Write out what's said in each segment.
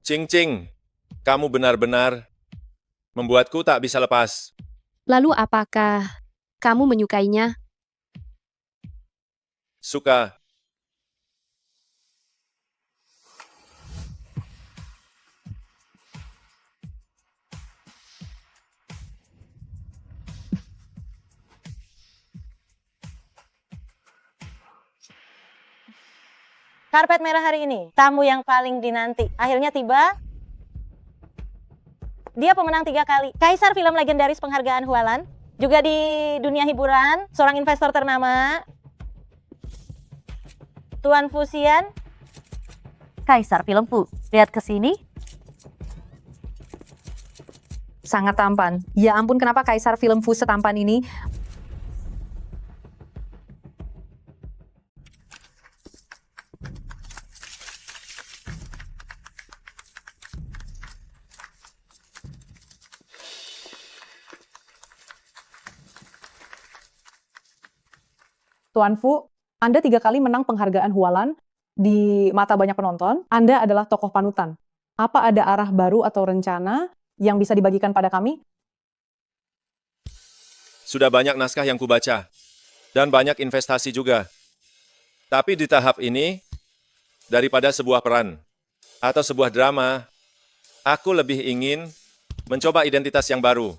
Cing Cing, kamu benar-benar membuatku tak bisa lepas. Lalu apakah kamu menyukainya? Suka. Karpet merah hari ini, tamu yang paling dinanti. Akhirnya tiba. Dia pemenang 3 kali. Kaisar film legendaris penghargaan Hualan. Juga di dunia hiburan, seorang investor ternama. Tuan Fusian. Kaisar film Fu. Lihat ke sini. Sangat tampan. Ya ampun, kenapa Kaisar film Fu setampan ini? Tuan Fu, Anda 3 kali menang penghargaan Hualan di mata banyak penonton. Anda adalah tokoh panutan. Apa ada arah baru atau rencana yang bisa dibagikan pada kami? Sudah banyak naskah yang kubaca. Dan banyak investasi juga. Tapi di tahap ini, daripada sebuah peran atau sebuah drama, aku lebih ingin mencoba identitas yang baru.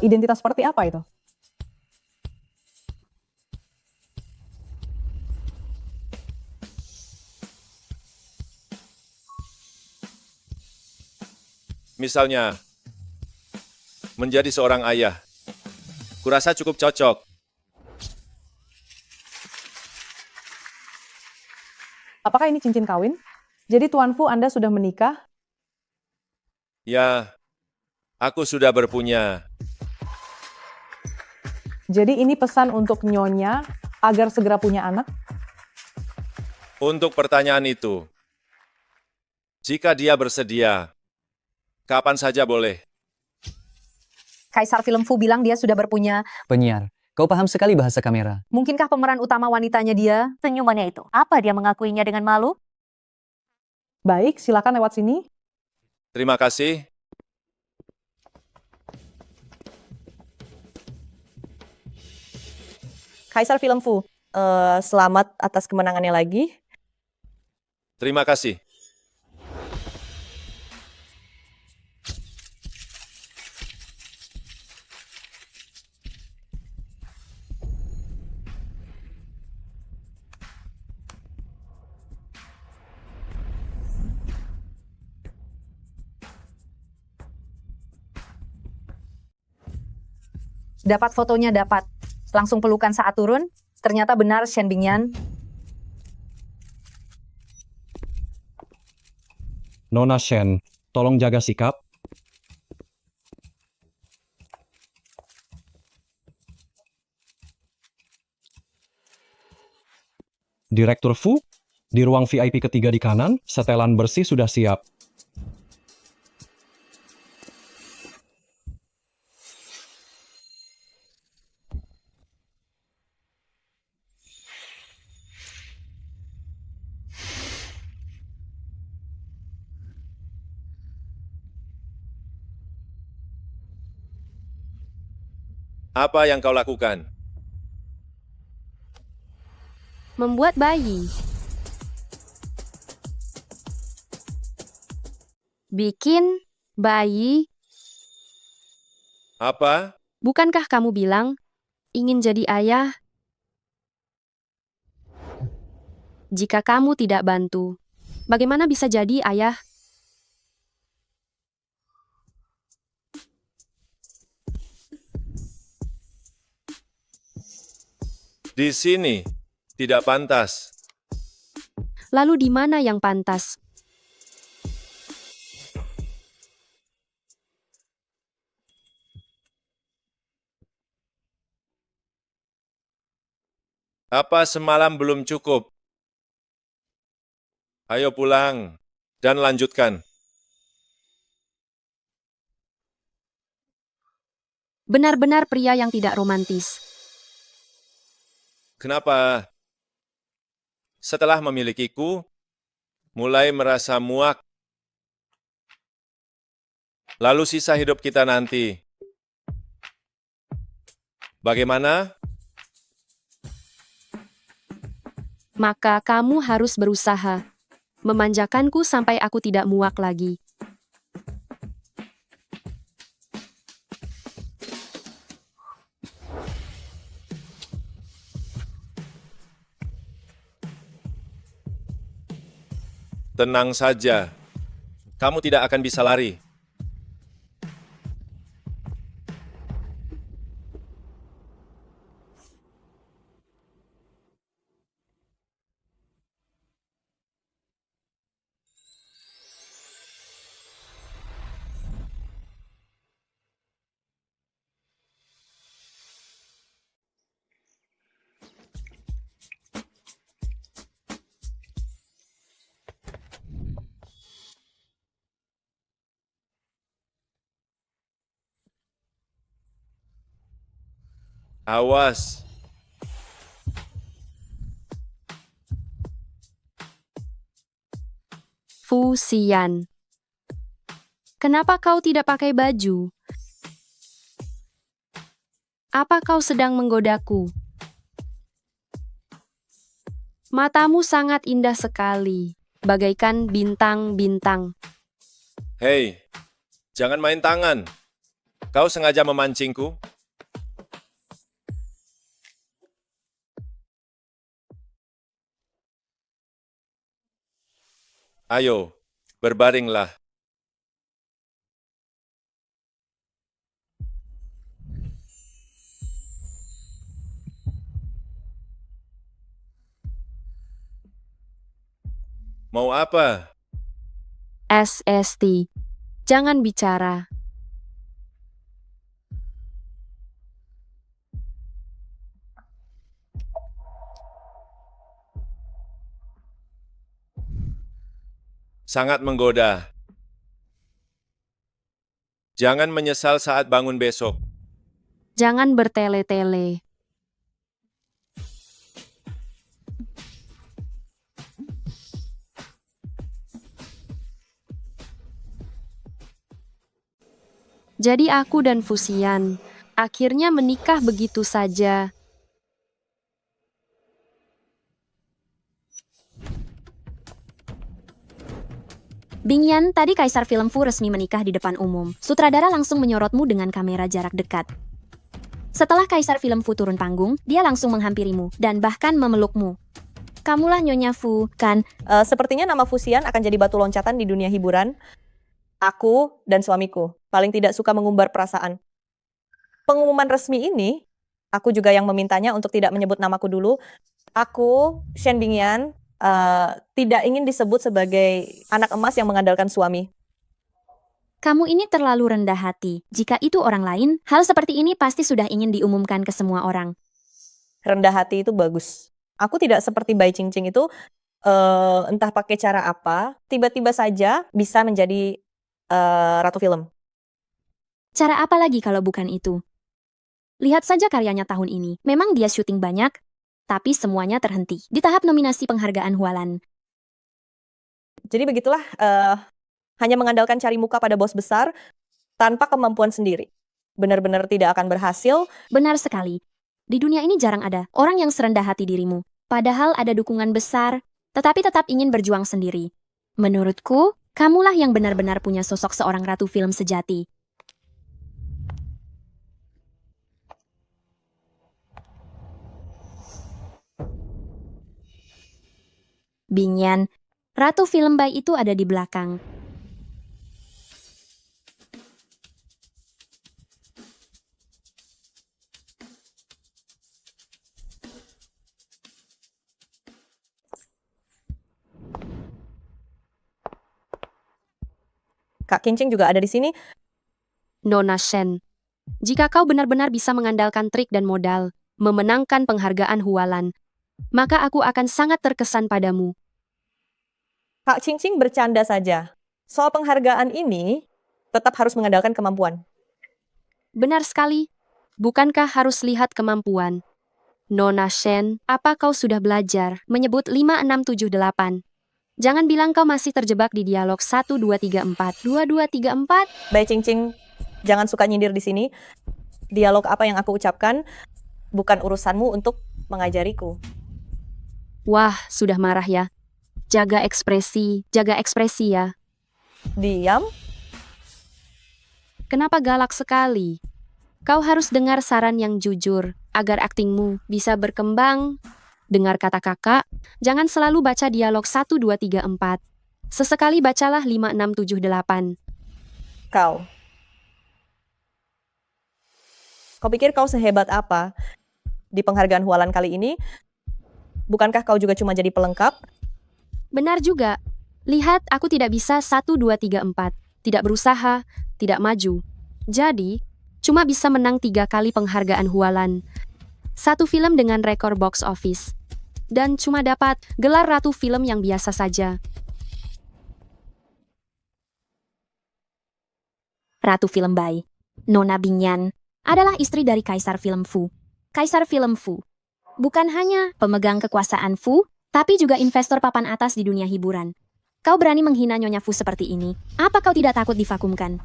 Identitas seperti apa itu? Misalnya, menjadi seorang ayah. Kurasa cukup cocok. Apakah ini cincin kawin? Jadi Tuan Fu, Anda sudah menikah? Ya, aku sudah berpunya. Jadi ini pesan untuk Nyonya agar segera punya anak? Untuk pertanyaan itu, jika dia bersedia, kapan saja boleh. Kaisar film Fu bilang dia sudah berpunya. Penyiar, kau paham sekali bahasa kamera. Mungkinkah pemeran utama wanitanya dia? Senyumannya itu. Apa dia mengakuinya dengan malu? Baik, silakan lewat sini. Terima kasih. Kaisar film Fu. Selamat atas kemenangannya lagi. Terima kasih. Dapat fotonya, dapat. Langsung pelukan saat turun. Ternyata benar Shen Bingyan. Nona Shen, tolong jaga sikap. Direktur Fu, di ruang VIP ketiga di kanan, setelan bersih sudah siap. Apa yang kau lakukan? Membuat bayi. Bikin bayi. Apa? Bukankah kamu bilang ingin jadi ayah? Jika kamu tidak bantu, bagaimana bisa jadi ayah? Di sini tidak pantas. Lalu di mana yang pantas? Apa semalam belum cukup? Ayo pulang dan lanjutkan. Benar-benar pria yang tidak romantis. Kenapa? Setelah memilikiku, mulai merasa muak Lalu sisa hidup kita nanti. Bagaimana? Maka kamu harus berusaha memanjakanku sampai aku tidak muak lagi. Tenang saja. Kamu tidak akan bisa lari. Awas. Fusian. Kenapa kau tidak pakai baju? Apa kau sedang menggodaku? Matamu sangat indah sekali, bagaikan bintang-bintang. Hei, jangan main tangan. Kau sengaja memancingku? Ayo, berbaringlah. Mau apa? SST. Jangan bicara. Sangat menggoda. Jangan menyesal saat bangun besok. Jangan bertele-tele. Jadi aku dan Fusian akhirnya menikah begitu saja. Bingyan, tadi Kaisar Film Fu resmi menikah di depan umum. Sutradara langsung menyorotmu dengan kamera jarak dekat. Setelah Kaisar Film Fu turun panggung, dia langsung menghampirimu dan bahkan memelukmu. Kamulah Nyonya Fu, kan? Sepertinya nama Fusian akan jadi batu loncatan di dunia hiburan. Aku dan suamiku paling tidak suka mengumbar perasaan. Pengumuman resmi ini, aku juga yang memintanya untuk tidak menyebut namaku dulu. Aku, Shen Bingyan, tidak ingin disebut sebagai anak emas yang mengandalkan suami. Kamu ini terlalu rendah hati. Jika itu orang lain, hal seperti ini pasti sudah ingin diumumkan ke semua orang. Rendah hati itu bagus. Aku tidak seperti Bai Qingqing itu, entah pakai cara apa, tiba-tiba saja bisa menjadi ratu film. Cara apa lagi kalau bukan itu? Lihat saja karyanya tahun ini. Memang dia syuting banyak, tapi semuanya terhenti di tahap nominasi penghargaan Hualan. Jadi begitulah, hanya mengandalkan cari muka pada bos besar tanpa kemampuan sendiri. Benar-benar tidak akan berhasil. Benar sekali. Di dunia ini jarang ada orang yang serendah hati dirimu. Padahal ada dukungan besar, tetapi tetap ingin berjuang sendiri. Menurutku, kamulah yang benar-benar punya sosok seorang ratu film sejati. Bingyan, ratu film Bai itu ada di belakang. Kak Qingqing juga ada di sini. Nona Shen, jika kau benar-benar bisa mengandalkan trik dan modal, memenangkan penghargaan Hualan, maka aku akan sangat terkesan padamu. Kak Qingqing bercanda saja. Soal penghargaan ini, tetap harus mengandalkan kemampuan. Benar sekali. Bukankah harus lihat kemampuan? Nona Shen, apa kau sudah belajar menyebut 5678? Jangan bilang kau masih terjebak di dialog 1, 2, 3, 4. 2, 2, 3, 4. Bai Cing, jangan suka nyindir di sini. Dialog apa yang aku ucapkan bukan urusanmu untuk mengajariku. Wah, sudah marah ya. Jaga ekspresi ya. Diam, Kenapa galak sekali? Kau harus dengar saran yang jujur, agar aktingmu bisa berkembang. Dengar kata kakak, jangan selalu baca dialog 1, 2, 3, 4. Sesekali bacalah 5, 6, 7, 8. kau. Kau pikir kau sehebat apa di penghargaan Hualan kali ini? Bukankah kau juga cuma jadi pelengkap? Benar juga. Lihat, aku tidak bisa 1, 2, 3, 4. Tidak berusaha, tidak maju. Jadi, cuma bisa menang 3 kali penghargaan Hualan. 1 film dengan rekor box office. Dan cuma dapat gelar ratu film yang biasa saja. Ratu Film Bai, Nona Bingyan, adalah istri dari Kaisar Film Fu. Kaisar Film Fu bukan hanya pemegang kekuasaan Fu, tapi juga investor papan atas di dunia hiburan. Kau berani menghina Nyonya Fu seperti ini? Apa kau tidak takut divakumkan?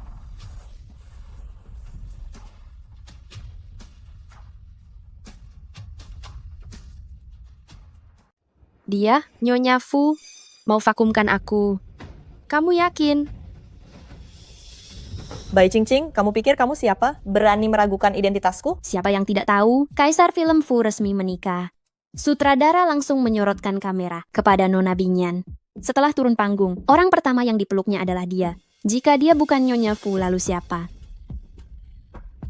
Dia, Nyonya Fu, mau vakumkan aku. Kamu yakin? Bai Cing, kamu pikir kamu siapa? Berani meragukan identitasku? Siapa yang tidak tahu, Kaisar Film Fu resmi menikah. Sutradara langsung menyorotkan kamera kepada Nona Bingyan. Setelah turun panggung, orang pertama yang dipeluknya adalah dia. Jika dia bukan Nyonya Fu, lalu siapa?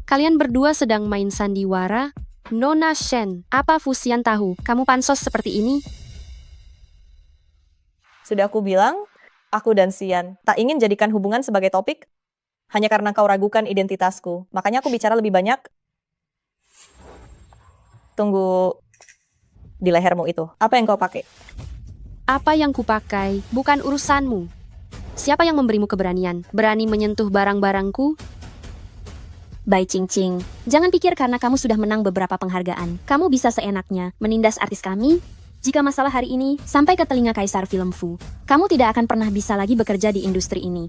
Kalian berdua sedang main sandiwara? Nona Shen, apa Fusian tahu kamu pansos seperti ini? Sudah aku bilang, aku dan Sian tak ingin jadikan hubungan sebagai topik hanya karena kau ragukan identitasku. Makanya aku bicara lebih banyak. Tunggu di lehermu itu. Apa yang kau pakai? Apa yang kupakai bukan urusanmu. Siapa yang memberimu keberanian? Berani menyentuh barang-barangku? Bai Cing, jangan pikir karena kamu sudah menang beberapa penghargaan, kamu bisa seenaknya menindas artis kami. Jika masalah hari ini sampai ke telinga Kaisar Film Fu, kamu tidak akan pernah bisa lagi bekerja di industri ini.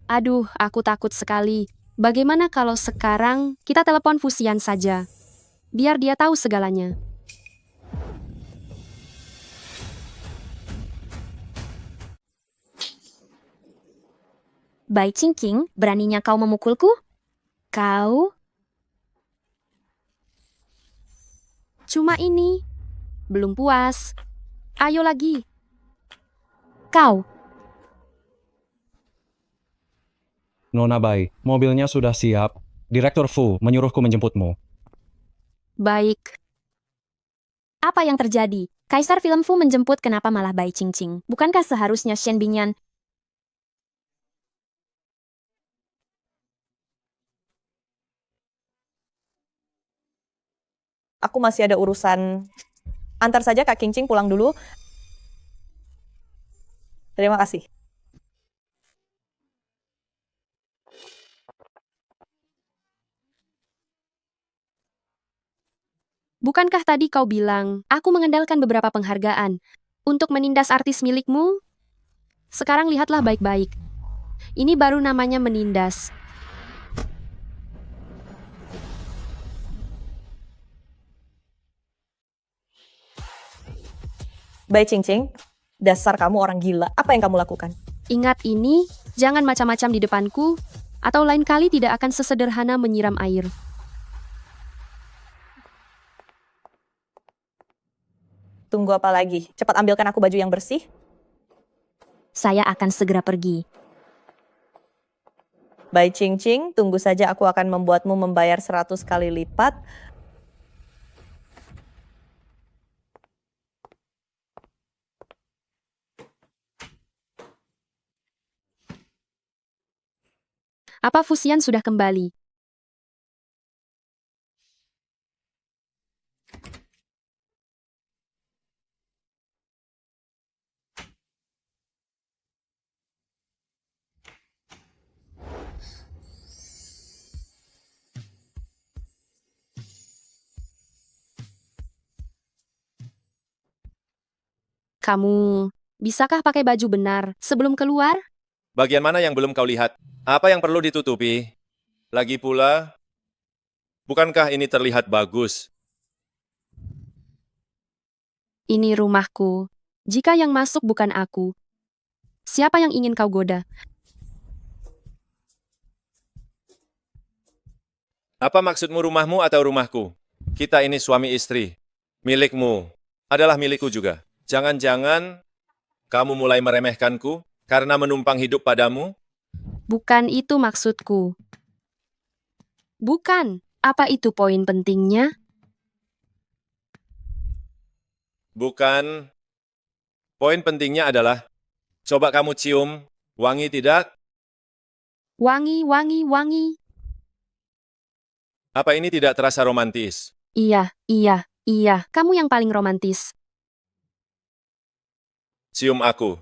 Aduh, aku takut sekali. Bagaimana kalau sekarang kita telepon Fusian saja? Biar dia tahu segalanya. Bai Cing, beraninya kau memukulku? Kau? Cuma ini. Belum puas. Ayo lagi. Kau? Nona Bai, mobilnya sudah siap. Direktur Fu menyuruhku menjemputmu. Baik. Apa yang terjadi? Kaisar Film Fu menjemput, kenapa malah Bai Cing? Bukankah seharusnya Shen Bingyan? Aku masih ada urusan. Antar saja Kak Kincing pulang dulu. Terima kasih. Bukankah tadi kau bilang, aku mengandalkan beberapa penghargaan untuk menindas artis milikmu? Sekarang lihatlah baik-baik. Ini baru namanya menindas. Bai Cing, dasar kamu orang gila. Apa yang kamu lakukan? Ingat ini, jangan macam-macam di depanku, atau lain kali tidak akan sesederhana menyiram air. Tunggu apa lagi? Cepat ambilkan aku baju yang bersih. Saya akan segera pergi. Bai Cing, tunggu saja aku akan membuatmu membayar 100 kali lipat. Apa Fusian sudah kembali? Kamu Bisakah pakai baju benar sebelum keluar? Bagian mana yang belum kau lihat? Apa yang perlu ditutupi? Lagi pula, bukankah ini terlihat bagus? Ini rumahku. Jika yang masuk bukan aku, siapa yang ingin kau goda? Apa maksudmu rumahmu atau rumahku? Kita ini suami istri. Milikmu adalah milikku juga. Jangan-jangan kamu mulai meremehkanku karena menumpang hidup padamu? Bukan itu maksudku. Bukan. Apa itu poin pentingnya? Bukan. Poin pentingnya adalah, coba kamu cium, wangi tidak? Wangi, wangi, wangi. Apa ini tidak terasa romantis? Iya, iya, iya. Kamu yang paling romantis. Cium aku.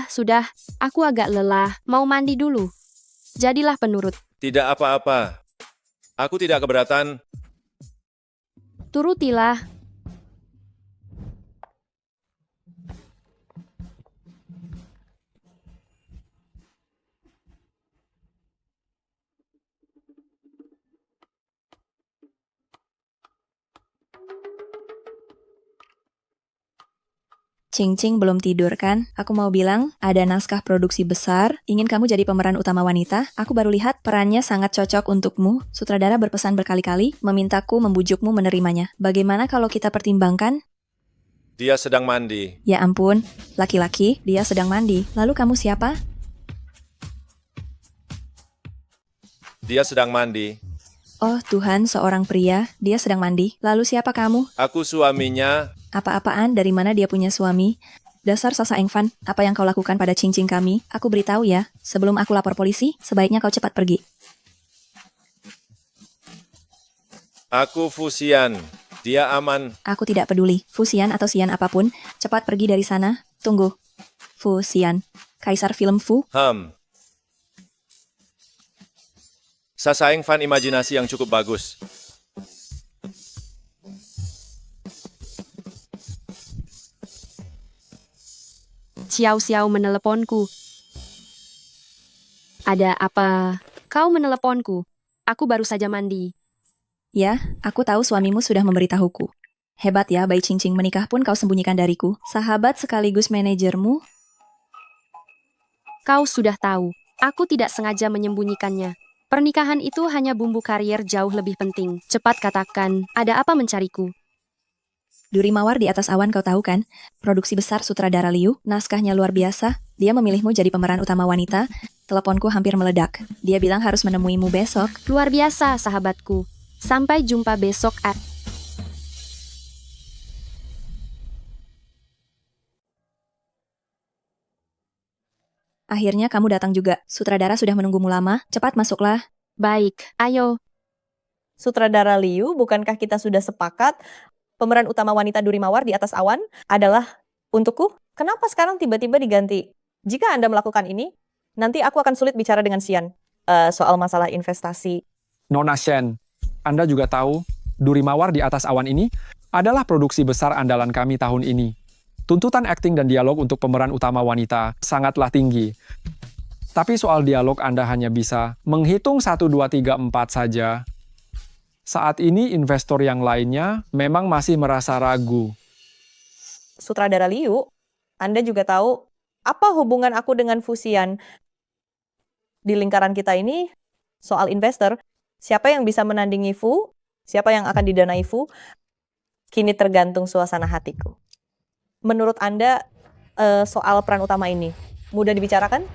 Sudah. Aku agak lelah. Mau mandi dulu. Jadilah penurut. Tidak apa-apa. Aku tidak keberatan. Turutilah. Cing-cing belum tidur kan? Aku mau bilang, ada naskah produksi besar, ingin kamu jadi pemeran utama wanita. Aku baru lihat perannya sangat cocok untukmu. Sutradara berpesan berkali-kali, memintaku membujukmu menerimanya. Bagaimana kalau kita pertimbangkan? Dia sedang mandi. Ya ampun, laki-laki, dia sedang mandi. Lalu kamu siapa? Dia sedang mandi. Oh Tuhan, seorang pria, dia sedang mandi. Lalu siapa kamu? Aku suaminya. Apa-apaan, dari mana dia punya suami? Dasar Sasa Engvan, apa yang kau lakukan pada cincin kami? Aku beritahu ya, sebelum aku lapor polisi, sebaiknya kau cepat pergi. Aku Fusian. Dia aman. Aku tidak peduli, Fusian atau Sian apapun, cepat pergi dari sana. Tunggu. Fusian, Kaisar Film Fu? Sasaeng fan imajinasi yang cukup bagus. Xiao meneleponku. Ada apa? Kau meneleponku. Aku baru saja mandi. Ya, aku tahu suamimu sudah memberitahuku. Hebat ya, Bai Cincing menikah pun kau sembunyikan dariku. Sahabat sekaligus manajermu? Kau sudah tahu. Aku tidak sengaja menyembunyikannya. Pernikahan itu hanya bumbu karier jauh lebih penting. Cepat katakan, ada apa mencariku? Duri Mawar di Atas Awan kau tahu kan? Produksi besar sutradara Liu, naskahnya luar biasa. Dia memilihmu jadi pemeran utama wanita. Teleponku hampir meledak. Dia bilang harus menemuimu besok. Luar biasa, sahabatku. Sampai jumpa besok. Akhirnya kamu datang juga. Sutradara sudah menunggumu lama. Cepat masuklah. Baik, ayo. Sutradara Liu, bukankah kita sudah sepakat pemeran utama wanita Duri Mawar di Atas Awan adalah untukku? Kenapa sekarang tiba-tiba diganti? Jika Anda melakukan ini, nanti aku akan sulit bicara dengan Xian soal masalah investasi. Nona Shen, Anda juga tahu, Duri Mawar di Atas Awan ini adalah produksi besar andalan kami tahun ini. Tuntutan akting dan dialog untuk pemeran utama wanita sangatlah tinggi. Tapi soal dialog Anda hanya bisa menghitung 1, 2, 3, 4 saja. Saat ini investor yang lainnya memang masih merasa ragu. Sutradara Liu, Anda juga tahu apa hubungan aku dengan Fusian di lingkaran kita ini soal investor. Siapa yang bisa menandingi Fu? Siapa yang akan didanai Fu? Kini tergantung suasana hatiku. Menurut Anda soal peran utama ini mudah dibicarakan?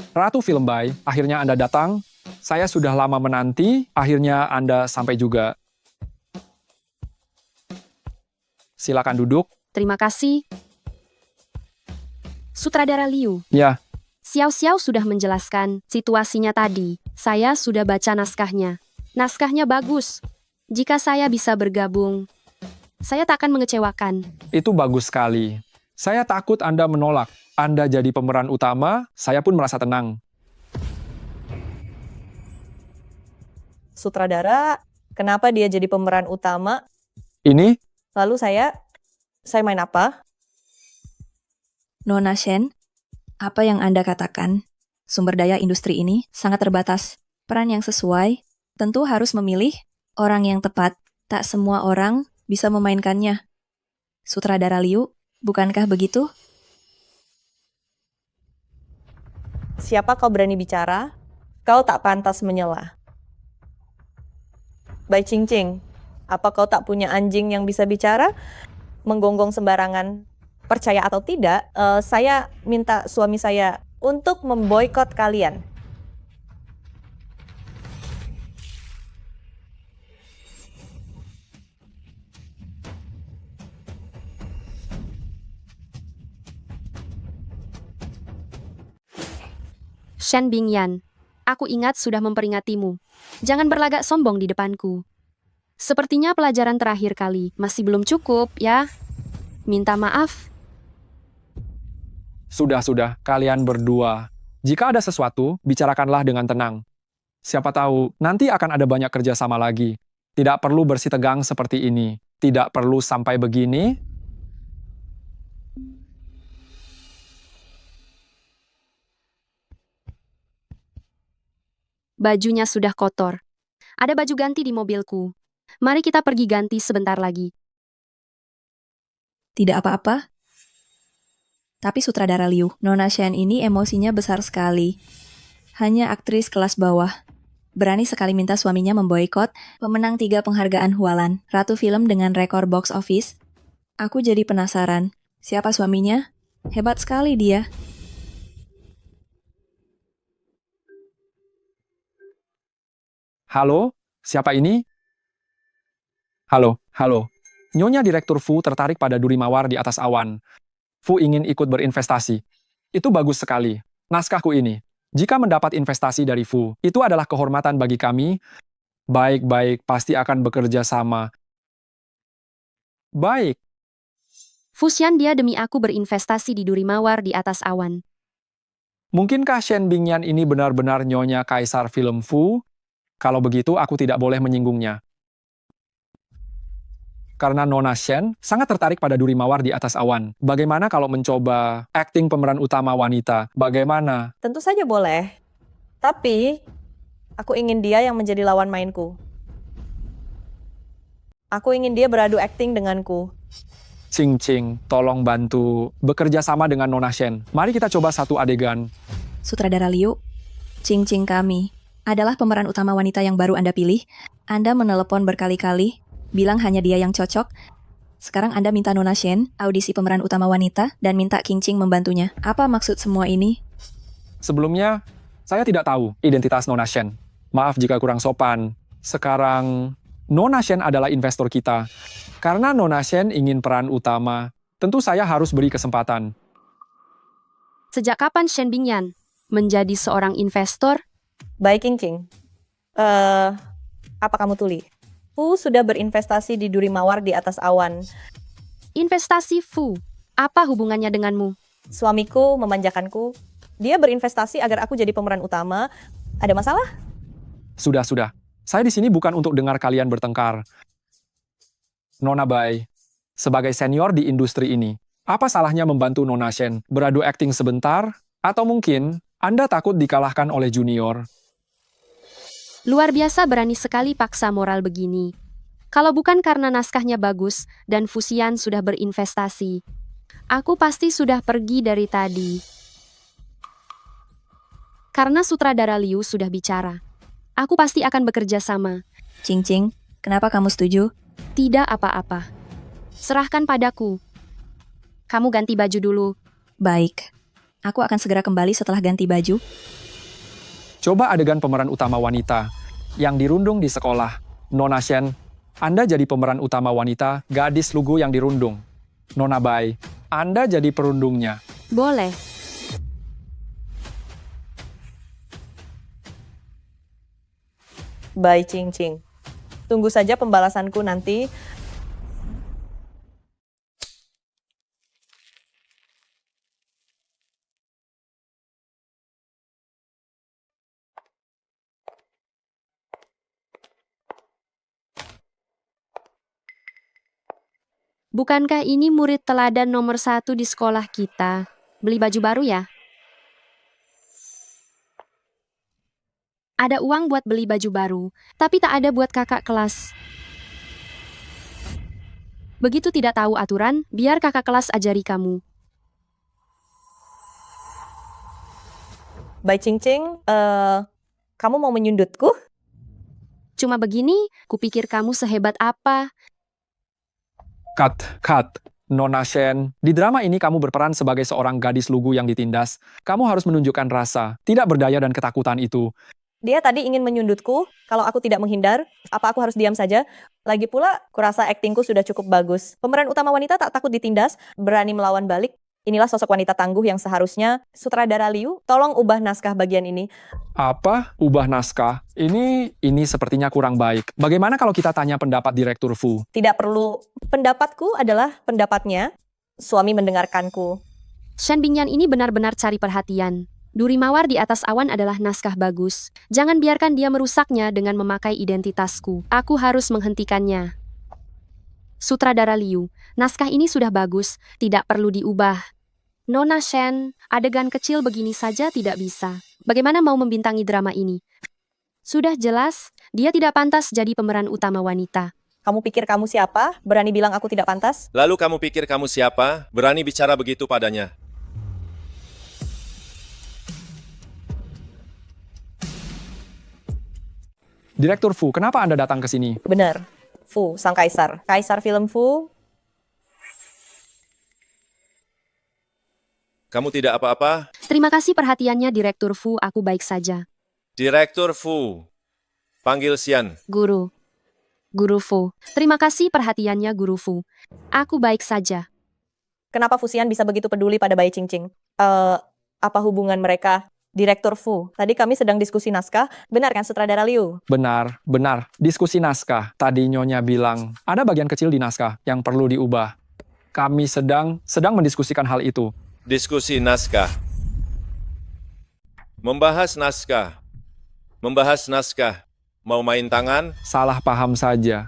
Ratu Filmbai, akhirnya Anda datang. Saya sudah lama menanti, akhirnya Anda sampai juga. Silakan duduk. Terima kasih. Sutradara Liu, Ya, Xiao Xiao sudah menjelaskan situasinya tadi. Saya sudah baca naskahnya. Naskahnya bagus. Jika saya bisa bergabung, saya tak akan mengecewakan. itu bagus sekali. Saya takut Anda menolak. Anda jadi pemeran utama, saya pun merasa tenang. Sutradara, kenapa dia jadi pemeran utama? Ini Lalu saya main apa? Nona Shen, apa yang Anda katakan? Sumber daya industri ini sangat terbatas. Peran yang sesuai tentu harus memilih orang yang tepat. Tak semua orang bisa memainkannya. Sutradara Liu, bukankah begitu? Siapa kau berani bicara? Kau tak pantas menyela. Bai Ching Ching, apa kau tak punya anjing yang bisa bicara? Menggonggong sembarangan. Percaya atau tidak, saya minta suami saya untuk memboikot kalian. Shen Bingyan, aku ingat sudah memperingatimu. Jangan berlagak sombong di depanku. Sepertinya pelajaran terakhir kali masih belum cukup, ya. Minta maaf. sudah, kalian berdua. Jika ada sesuatu, bicarakanlah dengan tenang. Siapa tahu, nanti akan ada banyak kerjasama lagi. Tidak perlu bersitegang seperti ini. Tidak perlu sampai begini. Bajunya sudah kotor. Ada baju ganti di mobilku. Mari kita pergi ganti sebentar lagi. Tidak apa-apa. Tapi Sutradara Liu, Nona Shen ini emosinya besar sekali. Hanya aktris kelas bawah. Berani sekali minta suaminya memboikot pemenang 3 penghargaan Hualan, ratu film dengan rekor box office. Aku jadi penasaran, siapa suaminya? Hebat sekali dia. Halo, siapa ini? Halo. Nyonya Direktur Fu tertarik pada duri mawar di atas awan. Fu ingin ikut berinvestasi. Itu bagus sekali. Naskahku ini. Jika mendapat investasi dari Fu, itu adalah kehormatan bagi kami. Baik, pasti akan bekerja sama. Baik, Fusian dia demi aku berinvestasi di duri mawar di atas awan. mungkinkah Shen Bingyan ini benar-benar Nyonya Kaisar Film Fu? Kalau begitu, aku tidak boleh menyinggungnya. Karena Nona Shen sangat tertarik pada duri mawar di atas awan. Bagaimana kalau mencoba akting pemeran utama wanita? Bagaimana? Tentu saja boleh. Tapi, aku ingin dia yang menjadi lawan mainku. Aku ingin dia beradu akting denganku. Cing, tolong bantu bekerja sama dengan Nona Shen. Mari kita coba satu adegan. Sutradara Liu, Cing Cing kami adalah pemeran utama wanita yang baru Anda pilih. Anda menelepon berkali-kali, bilang hanya dia yang cocok. Sekarang Anda minta Nona Shen audisi pemeran utama wanita dan minta King Ching membantunya. Apa maksud semua ini? Sebelumnya, saya tidak tahu identitas Nona Shen. Maaf jika kurang sopan. Sekarang, Nona Shen adalah investor kita. Karena Nona Shen ingin peran utama, tentu saya harus beri kesempatan. Sejak kapan Shen Bingyan menjadi seorang investor? Baik, King Ching. Apa kamu tuli? Fu sudah berinvestasi di duri mawar di atas awan. Investasi Fu. Apa hubungannya denganmu? Suamiku memanjakanku. Dia berinvestasi agar aku jadi pemeran utama. Ada masalah? Sudah. Saya di sini bukan untuk dengar kalian bertengkar. Nona Bai, sebagai senior di industri ini, apa salahnya membantu Nona Shen beradu akting sebentar? Atau mungkin Anda takut dikalahkan oleh junior? Luar biasa berani sekali paksa moral begini. Kalau bukan karena naskahnya bagus dan Fusian sudah berinvestasi, aku pasti sudah pergi dari tadi. Karena sutradara Liu sudah bicara, aku pasti akan bekerja sama. Cing Cing, kenapa kamu setuju? Tidak apa-apa. Serahkan padaku. Kamu ganti baju dulu. Baik. Aku akan segera kembali setelah ganti baju. Coba adegan pemeran utama wanita yang dirundung di sekolah. Nona Shen, Anda jadi pemeran utama wanita, gadis lugu yang dirundung. Nona Bai, Anda jadi perundungnya. Boleh. Bai Ching Ching. Tunggu saja pembalasanku nanti. Bukankah ini murid teladan nomor 1 di sekolah kita? Beli baju baru ya? Ada uang buat beli baju baru, tapi tak ada buat kakak kelas. Begitu tidak tahu aturan, biar kakak kelas ajari kamu. Bai Ching Ching, kamu mau menyundutku? Cuma begini, kupikir kamu sehebat apa. Cut. Nona Shen, di drama ini kamu berperan sebagai seorang gadis lugu yang ditindas. Kamu harus menunjukkan rasa, tidak berdaya dan ketakutan itu. Dia tadi ingin menyundutku, kalau aku tidak menghindar, apa aku harus diam saja? Lagi pula, kurasa aktingku sudah cukup bagus. Pemeran utama wanita tak takut ditindas, berani melawan balik. Inilah sosok wanita tangguh yang seharusnya. Sutradara Liu, tolong ubah naskah bagian ini. Apa? Ubah naskah? Ini sepertinya kurang baik. Bagaimana kalau kita tanya pendapat Direktur Fu? Tidak perlu. Pendapatku adalah pendapatnya. Suami mendengarkanku. Shen Bingyan ini benar-benar cari perhatian. Duri Mawar di atas awan adalah naskah bagus. Jangan biarkan dia merusaknya dengan memakai identitasku. Aku harus menghentikannya. Sutradara Liu, naskah ini sudah bagus, tidak perlu diubah. Nona Shen, adegan kecil begini saja tidak bisa. Bagaimana mau membintangi drama ini? Sudah jelas, dia tidak pantas jadi pemeran utama wanita. Kamu pikir kamu siapa? Berani bilang aku tidak pantas? Lalu kamu pikir kamu siapa? Berani bicara begitu padanya. Direktur Fu, kenapa Anda datang ke sini? Benar. Fu, sang kaisar. Kaisar film Fu. Kamu tidak apa-apa? Terima kasih perhatiannya Direktur Fu, aku baik saja. Direktur Fu. Panggil Xian. Guru Fu, terima kasih perhatiannya Guru Fu. Aku baik saja. Kenapa Fusian bisa begitu peduli pada Bai Ching Ching? Apa hubungan mereka? Direktur Fu, tadi kami sedang diskusi naskah. Benar kan Sutradara Liu? Benar. Diskusi naskah. Tadi Nyonya bilang, ada bagian kecil di naskah yang perlu diubah. Kami sedang mendiskusikan hal itu. Diskusi naskah. Membahas naskah. Mau main tangan? Salah paham saja.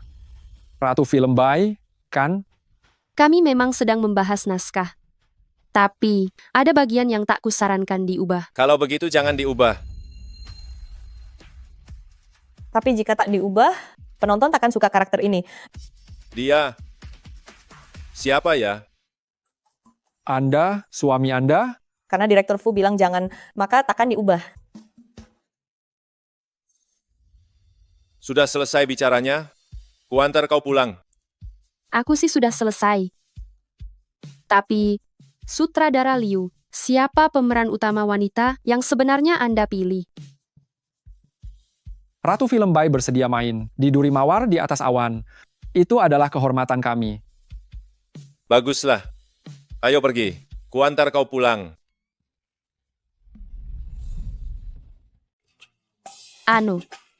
Ratu Film Bai, kan? Kami memang sedang membahas naskah. Tapi, ada bagian yang tak kusarankan diubah. Kalau begitu jangan diubah. Tapi jika tak diubah, penonton takkan suka karakter ini. Dia. Siapa ya? Anda, suami Anda, Karena Direktur Fu bilang jangan, maka takkan diubah. Sudah selesai bicaranya? Kuantar kau pulang. Aku sih sudah selesai. Tapi, Sutradara Liu, siapa pemeran utama wanita yang sebenarnya Anda pilih? Ratu Film Bai bersedia main di Duri Mawar di atas awan. Itu adalah kehormatan kami. Baguslah. Ayo pergi. Kuantar kau pulang.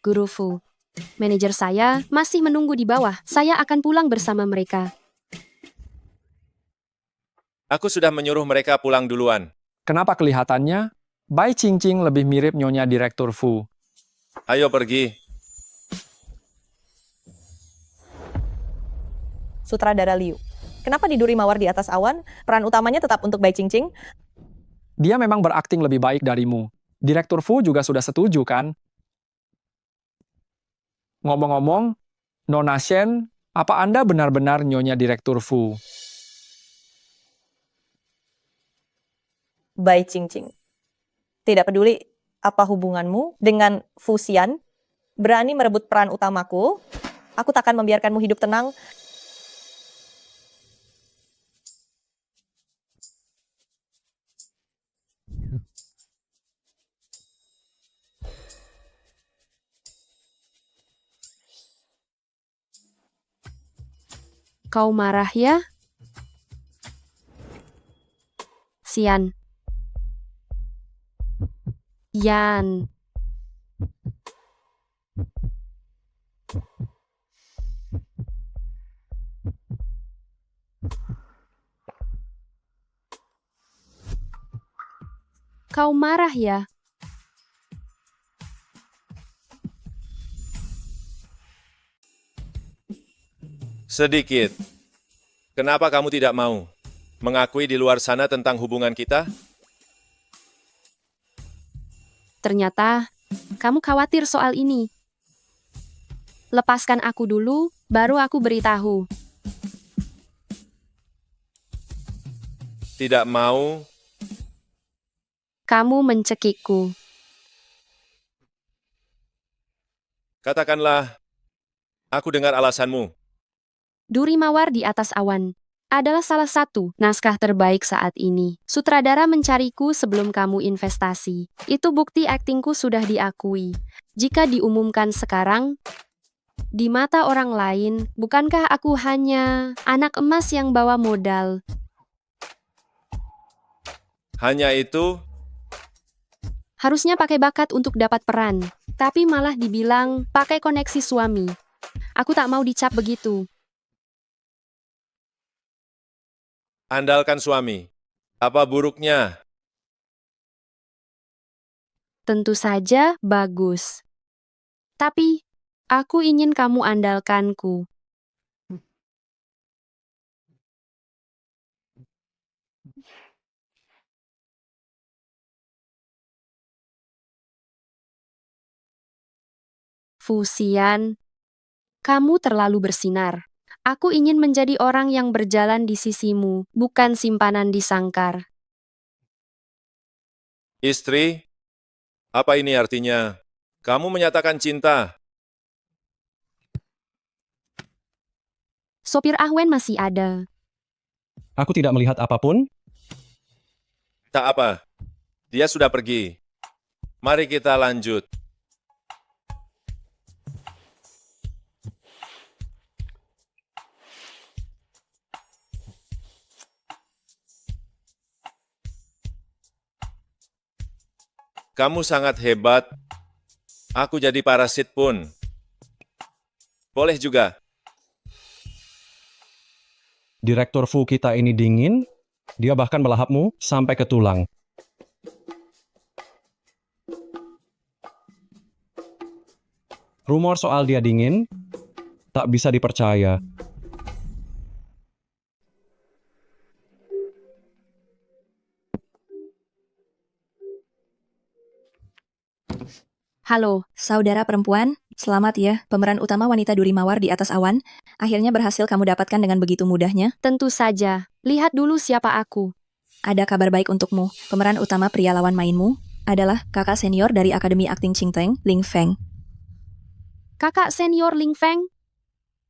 Guru Fu. Manajer saya masih menunggu di bawah. Saya akan pulang bersama mereka. Aku sudah menyuruh mereka pulang duluan. Kenapa kelihatannya Bai Ching Ching lebih mirip Nyonya Direktur Fu? Ayo pergi. Sutradara Liu. Kenapa di Duri Mawar di atas awan, peran utamanya tetap untuk Bai Ching Ching? Dia memang berakting lebih baik darimu. Direktur Fu juga sudah setuju, kan? Ngomong-ngomong, Nona Shen, apa Anda benar-benar Nyonya Direktur Fu? Bai Ching Ching. Tidak peduli apa hubunganmu dengan Fusian, berani merebut peran utamaku, aku takkan membiarkanmu hidup tenang. Kau marah ya? Sian. Yan. Kau marah ya? Sedikit. Kenapa kamu tidak mau mengakui di luar sana tentang hubungan kita? Ternyata kamu khawatir soal ini. Lepaskan aku dulu, baru aku beritahu. Tidak mau. Kamu mencekikku. Katakanlah, aku dengar alasanmu. Duri Mawar di Atas Awan adalah salah satu naskah terbaik saat ini. Sutradara mencariku sebelum kamu investasi. Itu bukti aktingku sudah diakui. Jika diumumkan sekarang, di mata orang lain, bukankah aku hanya anak emas yang bawa modal? Hanya itu, Harusnya pakai bakat untuk dapat peran, tapi malah dibilang pakai koneksi suami. Aku tak mau dicap begitu. andalkan suami. Apa buruknya? Tentu saja bagus. Tapi, aku ingin kamu andalkanku. Fusian, kamu terlalu bersinar. Aku ingin menjadi orang yang berjalan di sisimu, bukan simpanan di sangkar. Istri? Apa ini artinya? Kamu menyatakan cinta. Sopir Ahwen masih ada. Aku tidak melihat apapun. Tak apa. Dia sudah pergi. Mari kita lanjut. Kamu sangat hebat. Aku jadi parasit pun. Boleh juga. Direktur Fu kita ini dingin. Dia bahkan melahapmu sampai ke tulang. Rumor soal dia dingin tak bisa dipercaya. Halo, Saudara perempuan, selamat ya, pemeran utama wanita Duri Mawar di Atas Awan. Akhirnya berhasil kamu dapatkan dengan begitu mudahnya. tentu saja. Lihat dulu siapa aku. Ada kabar baik untukmu. Pemeran utama pria lawan mainmu adalah kakak senior dari Akademi Akting Qingteng, Ling Feng. Kakak senior Ling Feng?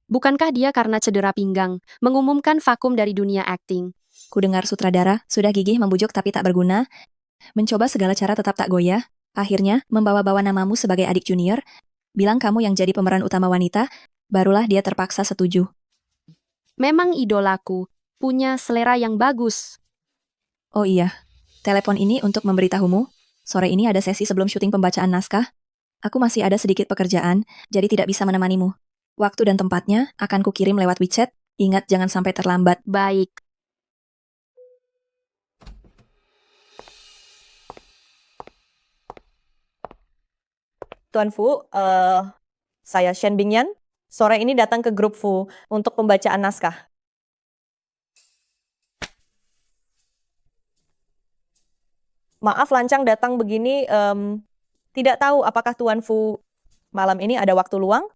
Bukankah dia karena cedera pinggang, mengumumkan vakum dari dunia akting? Kudengar sutradara sudah gigih membujuk tapi tak berguna. Mencoba segala cara tetap tak goyah. Akhirnya, membawa-bawa namamu sebagai adik junior, bilang kamu yang jadi pemeran utama wanita, barulah dia terpaksa setuju. Memang idolaku, punya selera yang bagus. Oh iya, telepon ini untuk memberitahumu, sore ini ada sesi sebelum syuting pembacaan naskah. Aku masih ada sedikit pekerjaan, jadi tidak bisa menemanimu. Waktu dan tempatnya akan kukirim lewat WeChat, ingat jangan sampai terlambat. Baik. Tuan Fu, saya Shen Bingyan. Sore ini datang ke grup Fu untuk pembacaan naskah. Maaf lancang datang begini, tidak tahu apakah Tuan Fu malam ini ada waktu luang?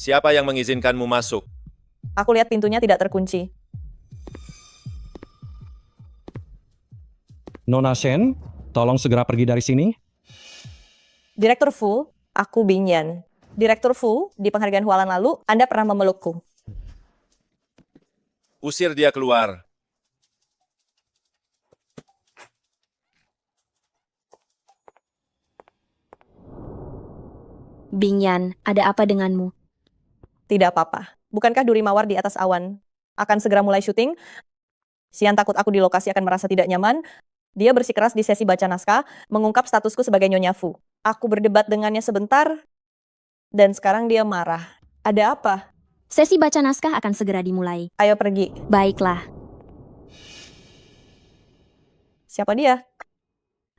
Siapa yang mengizinkanmu masuk? Aku lihat pintunya tidak terkunci. Nona Shen, Tolong segera pergi dari sini. Direktur Fu, aku Bing Yan. Direktur Fu, di penghargaan Hualan lalu, Anda pernah memelukku. Usir dia keluar. Bing Yan, ada apa denganmu? Tidak apa-apa. Bukankah Duri Mawar di atas awan akan segera mulai syuting? Sian takut aku di lokasi akan merasa tidak nyaman. Dia bersikeras di sesi baca naskah, mengungkap statusku sebagai Nyonya Fu. Aku berdebat dengannya sebentar, dan sekarang dia marah. Ada apa? Sesi baca naskah akan segera dimulai. Ayo pergi. Baiklah, Siapa dia?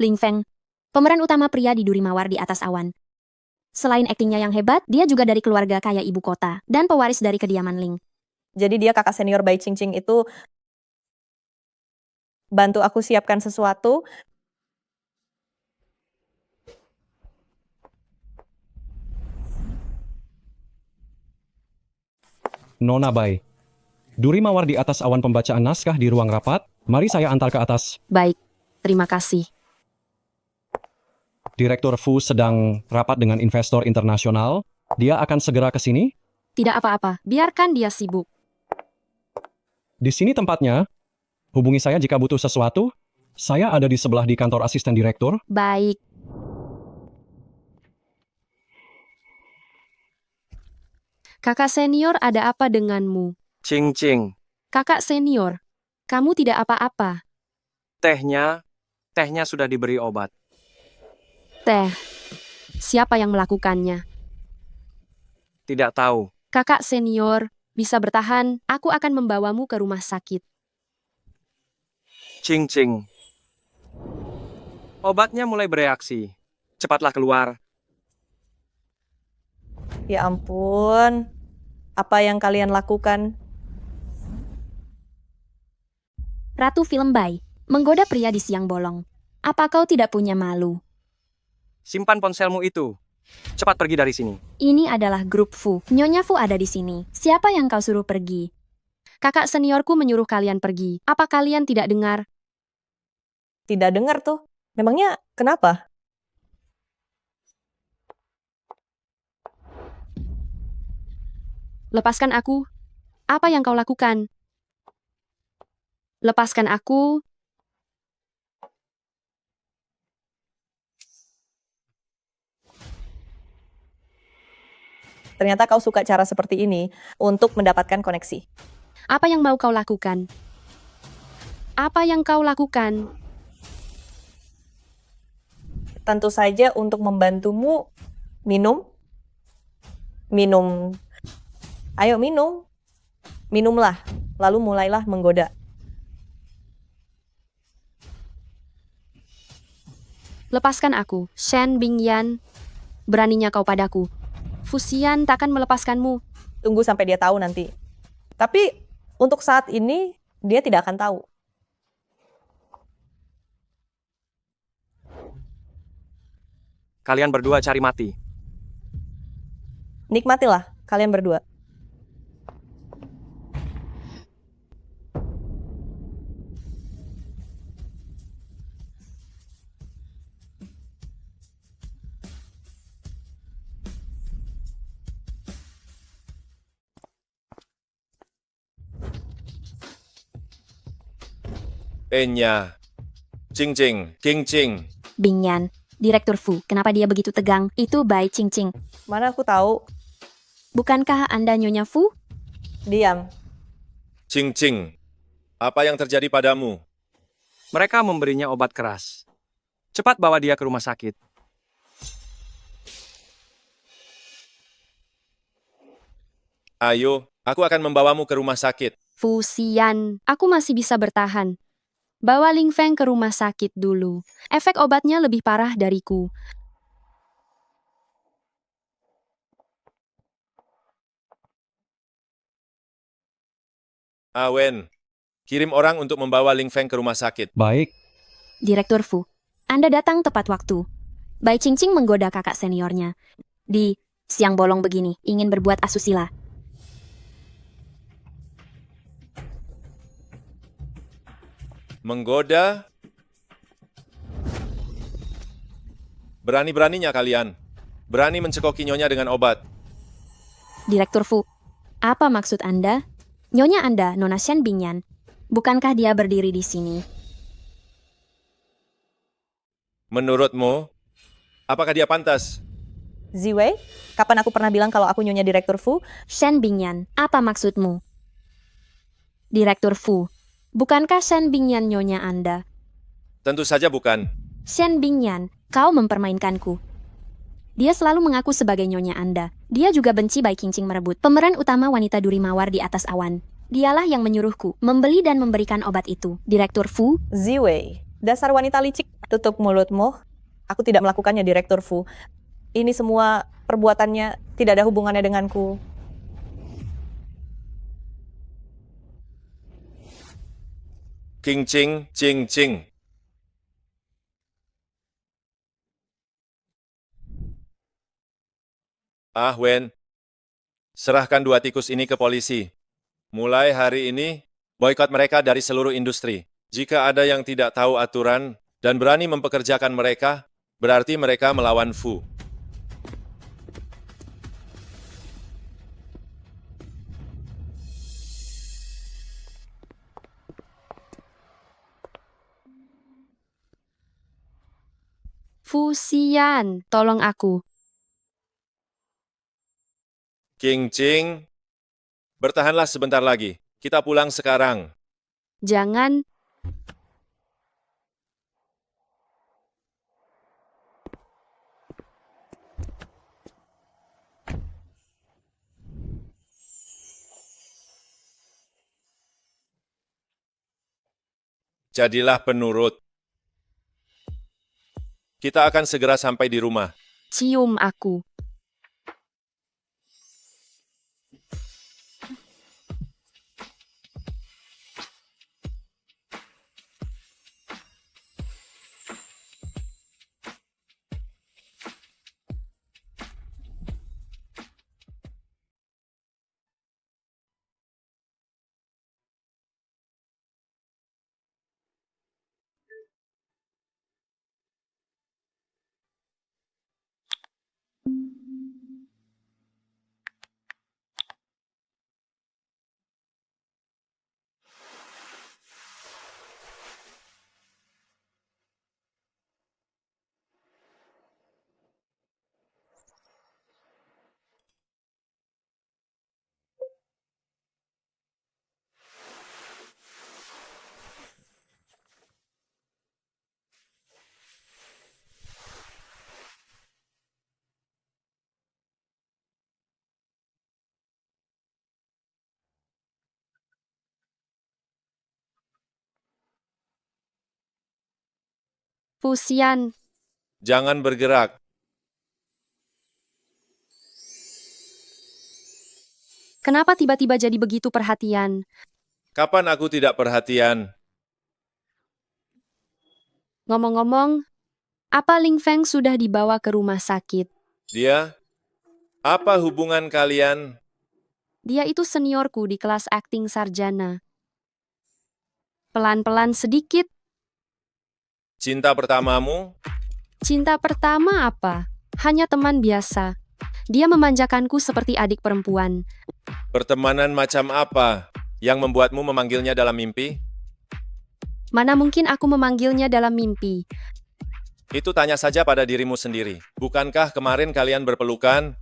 Ling Feng, pemeran utama pria di Duri Mawar di atas awan. Selain aktingnya yang hebat, dia juga dari keluarga kaya ibu kota dan pewaris dari kediaman Ling. Jadi dia kakak senior Bai Qing Qing itu bantu aku siapkan sesuatu. Nona Bai. Duri Mawar di atas awan pembacaan naskah di ruang rapat. Mari saya antar ke atas. Baik, terima kasih. Direktur Fu sedang rapat dengan investor internasional. Dia akan segera ke sini. Tidak apa-apa, biarkan dia sibuk. Di sini tempatnya. Hubungi saya jika butuh sesuatu. Saya ada di sebelah di kantor asisten direktur. Baik. Kakak senior, ada apa denganmu? Cing Cing, Kakak senior, kamu tidak apa-apa. tehnya sudah diberi obat. Teh, siapa yang melakukannya? Tidak tahu. Kakak senior, bisa bertahan, aku akan membawamu ke rumah sakit. Cing Cing. Obatnya mulai bereaksi. Cepatlah keluar. Ya ampun, apa yang kalian lakukan? Ratu Film Bai, menggoda pria di siang bolong. Apa kau tidak punya malu? Simpan ponselmu itu. Cepat pergi dari sini. Ini adalah grup Fu. Nyonya Fu ada di sini. Siapa yang kau suruh pergi? Kakak seniorku menyuruh kalian pergi. Apa kalian tidak dengar? Tidak dengar tuh. Memangnya kenapa? Lepaskan aku. Apa yang kau lakukan? Lepaskan aku. Ternyata kau suka cara seperti ini untuk mendapatkan koneksi. Apa yang mau kau lakukan? Apa yang kau lakukan? Tentu saja untuk membantumu minum. Minum. Ayo minum. Minumlah. Lalu mulailah menggoda. Lepaskan aku, Shen Bingyan. Beraninya kau padaku. Fusian takkan melepaskanmu. Tunggu sampai dia tahu nanti. Tapi untuk saat ini dia tidak akan tahu. Kalian berdua cari mati. Nikmatilah kalian berdua. Enya. Cing Cing. King Cing. Bing Yan, Direktur Fu. Kenapa dia begitu tegang? Itu Bai Qing Qing. Mana aku tahu. Bukankah Anda Nyonya Fu? Diam. Cing Cing. Apa yang terjadi padamu? Mereka memberinya obat keras. Cepat bawa dia ke rumah sakit. Ayo, aku akan membawamu ke rumah sakit. Fusian, aku masih bisa bertahan. Bawa Ling Feng ke rumah sakit dulu. Efek obatnya lebih parah dariku. Awen, kirim orang untuk membawa Ling Feng ke rumah sakit. Baik. Direktur Fu, Anda datang tepat waktu. Bai Qing Qing menggoda kakak seniornya. Di siang bolong begini, ingin berbuat asusila. Menggoda? Berani-beraninya kalian. Berani mencekoki Nyonya dengan obat. Direktur Fu, apa maksud Anda? Nyonya Anda, Nona Shen Bingyan. Bukankah dia berdiri di sini? Menurutmu, apakah dia pantas? Ziwei, kapan aku pernah bilang kalau aku Nyonya Direktur Fu? Shen Bingyan, apa maksudmu? Direktur Fu, bukankah Shen Bingyan Nyonya Anda? Tentu saja bukan. Shen Bingyan, kau mempermainkanku. Dia selalu mengaku sebagai Nyonya Anda. Dia juga benci Bai Qingqing merebut pemeran utama wanita duri mawar di atas awan. Dialah yang menyuruhku membeli dan memberikan obat itu. Direktur Fu, Ziwei, dasar wanita licik. Tutup mulutmu. Aku tidak melakukannya, Direktur Fu. Ini semua perbuatannya tidak ada hubungannya denganku. Qingqing, Qingqing. Ah, Wen. Serahkan 2 tikus ini ke polisi. Mulai hari ini, boikot mereka dari seluruh industri. Jika ada yang tidak tahu aturan dan berani mempekerjakan mereka, berarti mereka melawan Fu. Fu Xian, tolong aku. Qingqing, bertahanlah sebentar lagi. Kita pulang sekarang. Jangan. Jadilah penurut. Kita akan segera sampai di rumah. Cium aku. Fu Xian, Jangan bergerak. kenapa tiba-tiba jadi begitu perhatian? Kapan aku tidak perhatian? Ngomong-ngomong, apa Ling Feng sudah dibawa ke rumah sakit? Dia? Apa hubungan kalian? Dia itu seniorku di kelas akting sarjana. Pelan-pelan sedikit. Cinta pertamamu? Cinta pertama apa? Hanya teman biasa. Dia memanjakanku seperti adik perempuan. Pertemanan macam apa yang membuatmu memanggilnya dalam mimpi? Mana mungkin aku memanggilnya dalam mimpi? Itu tanya saja pada dirimu sendiri. Bukankah kemarin kalian berpelukan?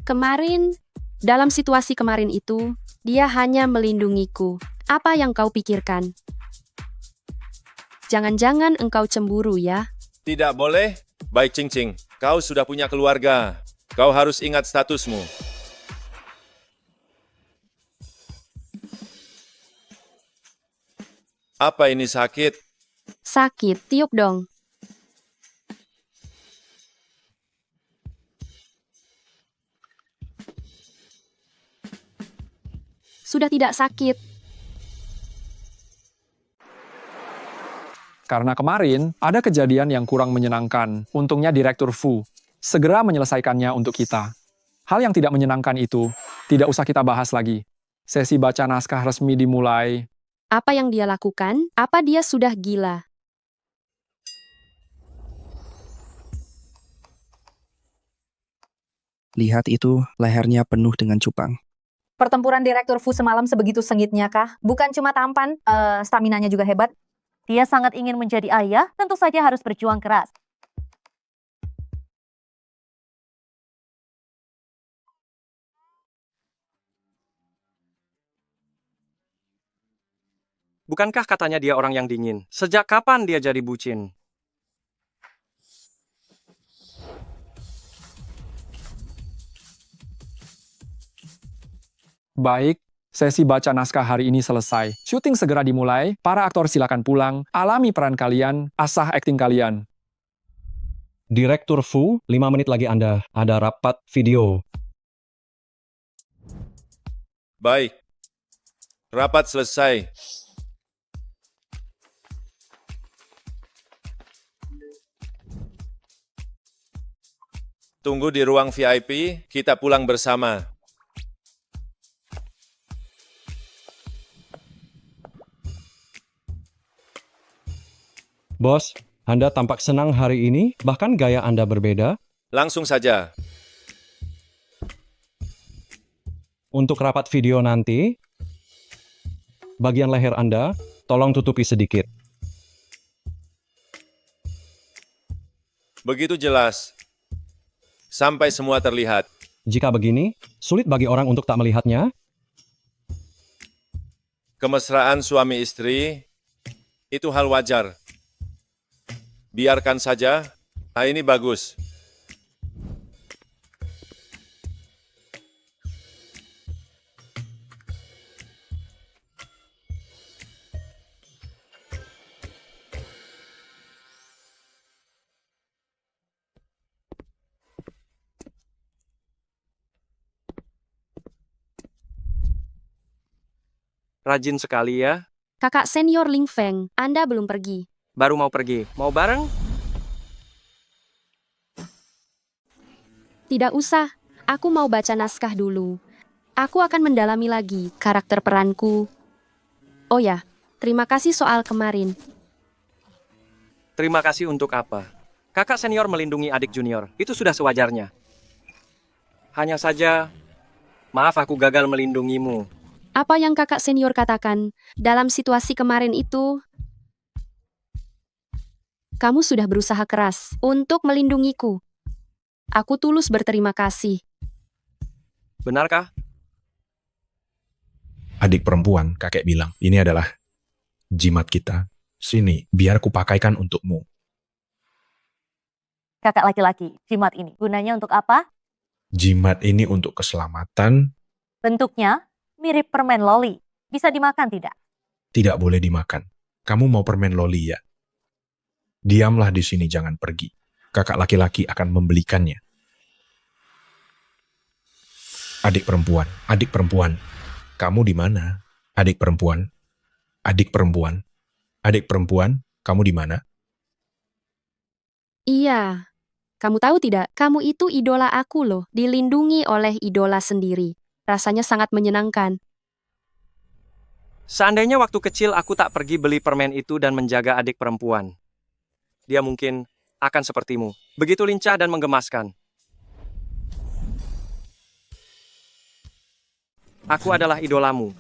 Kemarin, dalam situasi kemarin itu, dia hanya melindungiku. Apa yang kau pikirkan? Jangan-jangan engkau cemburu ya? Tidak boleh. Baik, Qingqing. Kau sudah punya keluarga. Kau harus ingat statusmu. Apa ini sakit? Sakit, tiup dong. Sudah tidak sakit. Karena kemarin ada kejadian yang kurang menyenangkan. Untungnya Direktur Fu segera menyelesaikannya untuk kita. Hal yang tidak menyenangkan itu tidak usah kita bahas lagi. Sesi baca naskah resmi dimulai. Apa yang dia lakukan? Apa dia sudah gila? Lihat itu, lehernya penuh dengan cupang. Pertempuran Direktur Fu semalam sebegitu sengitnya kah? Bukan cuma tampan, staminanya juga hebat. Dia sangat ingin menjadi ayah, tentu saja harus berjuang keras. Bukankah katanya dia orang yang dingin? Sejak kapan dia jadi bucin? Baik, sesi baca naskah hari ini selesai. Syuting segera dimulai, para aktor silakan pulang, alami peran kalian, asah akting kalian. Direktur Fu, 5 menit lagi Anda ada rapat video. Baik. Rapat selesai. Tunggu di ruang VIP, kita pulang bersama. Bos, Anda tampak senang hari ini, bahkan gaya Anda berbeda. Langsung saja. Untuk rapat video nanti, bagian leher Anda, tolong tutupi sedikit. Begitu jelas. Sampai semua terlihat. Jika begini, sulit bagi orang untuk tak melihatnya. Kemesraan suami istri, itu hal wajar. Biarkan saja. Nah, ini bagus. Rajin sekali ya. Kakak senior Ling Feng, Anda belum pergi. Baru mau pergi. Mau bareng? Tidak usah, aku mau baca naskah dulu. Aku akan mendalami lagi karakter peranku. Oh ya, terima kasih soal kemarin. Terima kasih untuk apa? Kakak senior melindungi adik junior. Itu sudah sewajarnya. Hanya saja, maaf aku gagal melindungimu. Apa yang kakak senior katakan dalam situasi kemarin itu? Kamu sudah berusaha keras untuk melindungiku. Aku tulus berterima kasih. Benarkah? Adik perempuan, kakek bilang, ini adalah jimat kita. Sini, biar kupakaikan untukmu. Kakak laki-laki, jimat ini gunanya untuk apa? Jimat ini untuk keselamatan, Bentuknya mirip permen loli. Bisa dimakan tidak? tidak boleh dimakan. Kamu mau permen loli ya? Diamlah di sini, jangan pergi. Kakak laki-laki akan membelikannya. Adik perempuan, kamu di mana? Adik perempuan, kamu di mana? Iya. Kamu tahu tidak, kamu itu idola aku loh, dilindungi oleh idola sendiri. Rasanya sangat menyenangkan. Seandainya waktu kecil aku tak pergi beli permen itu dan menjaga adik perempuan. Dia mungkin akan sepertimu. Begitu lincah dan menggemaskan. Aku adalah idolamu.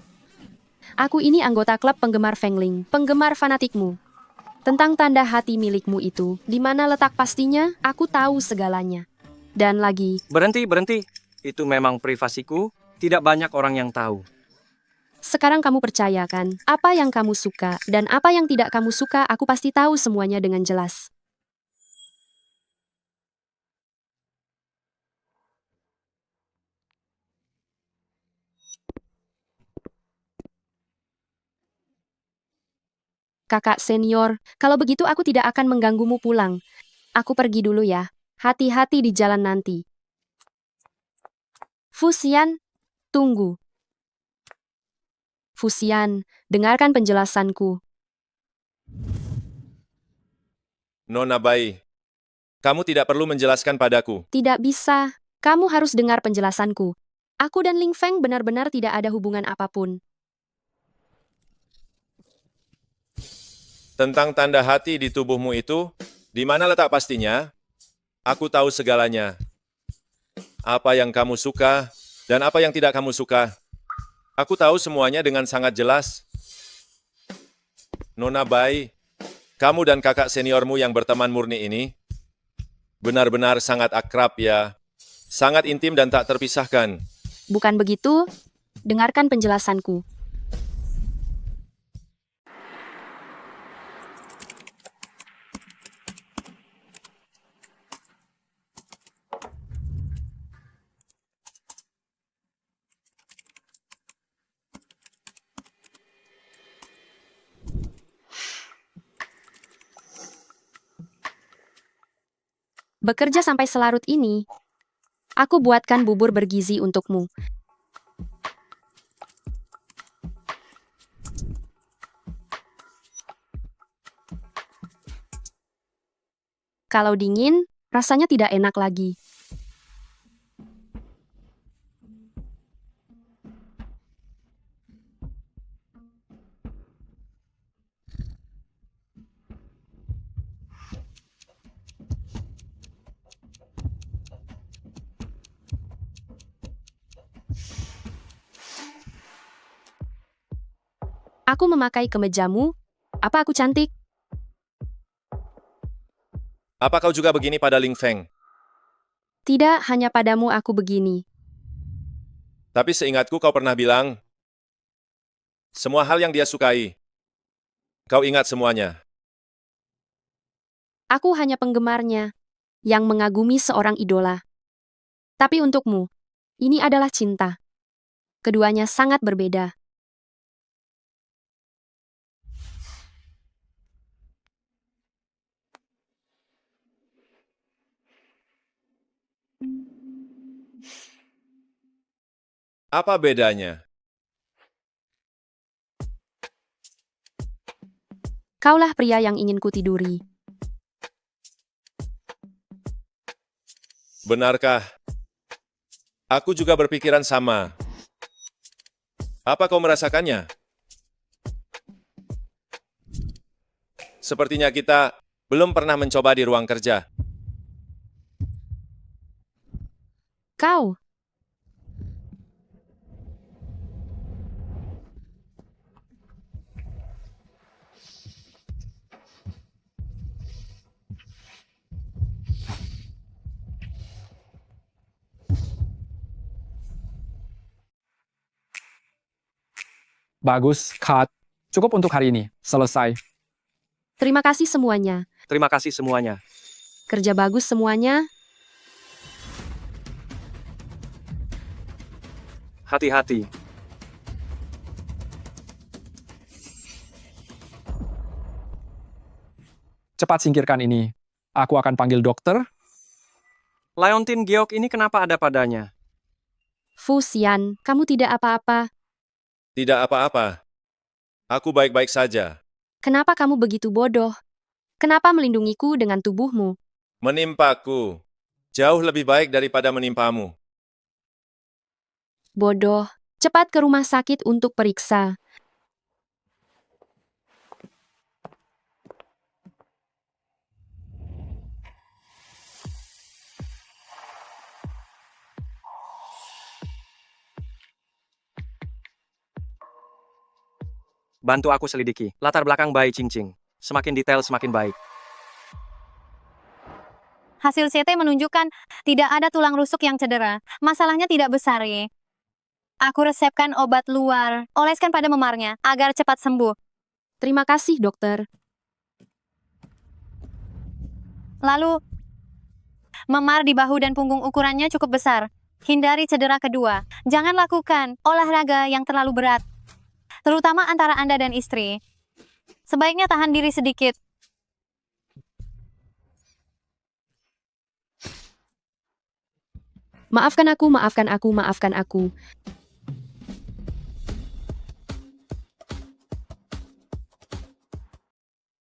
Aku ini anggota klub penggemar Fengling, penggemar fanatikmu. Tentang tanda hati milikmu itu, di mana letak pastinya, aku tahu segalanya. Dan lagi, Berhenti. Itu memang privasiku. Tidak banyak orang yang tahu. sekarang kamu percayakan, apa yang kamu suka dan apa yang tidak kamu suka, aku pasti tahu semuanya dengan jelas. Kakak senior, kalau begitu aku tidak akan mengganggumu pulang. Aku pergi dulu ya. Hati-hati di jalan nanti. Fusian, tunggu. Fusian, dengarkan penjelasanku. Nona Bai, kamu tidak perlu menjelaskan padaku. Tidak bisa. Kamu harus dengar penjelasanku. Aku dan Ling Feng benar-benar tidak ada hubungan apapun. Tentang tanda hati di tubuhmu itu, di mana letak pastinya? Aku tahu segalanya. apa yang kamu suka, dan apa yang tidak kamu suka. Aku tahu semuanya dengan sangat jelas. Nona Bai, kamu dan kakak seniormu yang berteman murni ini benar-benar sangat akrab ya. Sangat intim dan tak terpisahkan. Bukan begitu? Dengarkan penjelasanku. Bekerja sampai selarut ini, aku buatkan bubur bergizi untukmu. Kalau dingin, rasanya tidak enak lagi. Aku memakai kemejamu. Apa aku cantik? Apa kau juga begini pada Ling Feng? Tidak hanya padamu aku begini. Tapi seingatku kau pernah bilang, semua hal yang dia sukai. Kau ingat semuanya. Aku hanya penggemarnya, yang mengagumi seorang idola. Tapi untukmu, ini adalah cinta. Keduanya sangat berbeda. Apa bedanya? Kaulah pria yang ingin kutiduri. Benarkah? Aku juga berpikiran sama. Apa kau merasakannya? Sepertinya kita belum pernah mencoba di ruang kerja. Kau, Bagus, cut. Cukup untuk hari ini. Selesai. terima kasih semuanya. Terima kasih semuanya. Kerja bagus semuanya. Hati-hati. Cepat singkirkan ini. Aku akan panggil dokter. Leontin Geok ini kenapa ada padanya? Fu Xian, kamu tidak apa-apa. Tidak apa-apa. Aku baik-baik saja. Kenapa kamu begitu bodoh? Kenapa melindungiku dengan tubuhmu? Menimpaku. Jauh lebih baik daripada menimpamu. Bodoh. Cepat ke rumah sakit untuk periksa. Bantu aku selidiki. Latar belakang bayi Cincing. Semakin detail semakin baik. Hasil CT menunjukkan tidak ada tulang rusuk yang cedera. Masalahnya tidak besar, ya. Aku resepkan obat luar. Oleskan pada memarnya agar cepat sembuh. Terima kasih, dokter. Lalu, memar di bahu dan punggung ukurannya cukup besar. Hindari cedera kedua. Jangan lakukan olahraga yang terlalu berat, terutama antara Anda dan istri. Sebaiknya tahan diri sedikit. Maafkan aku, maafkan aku, maafkan aku.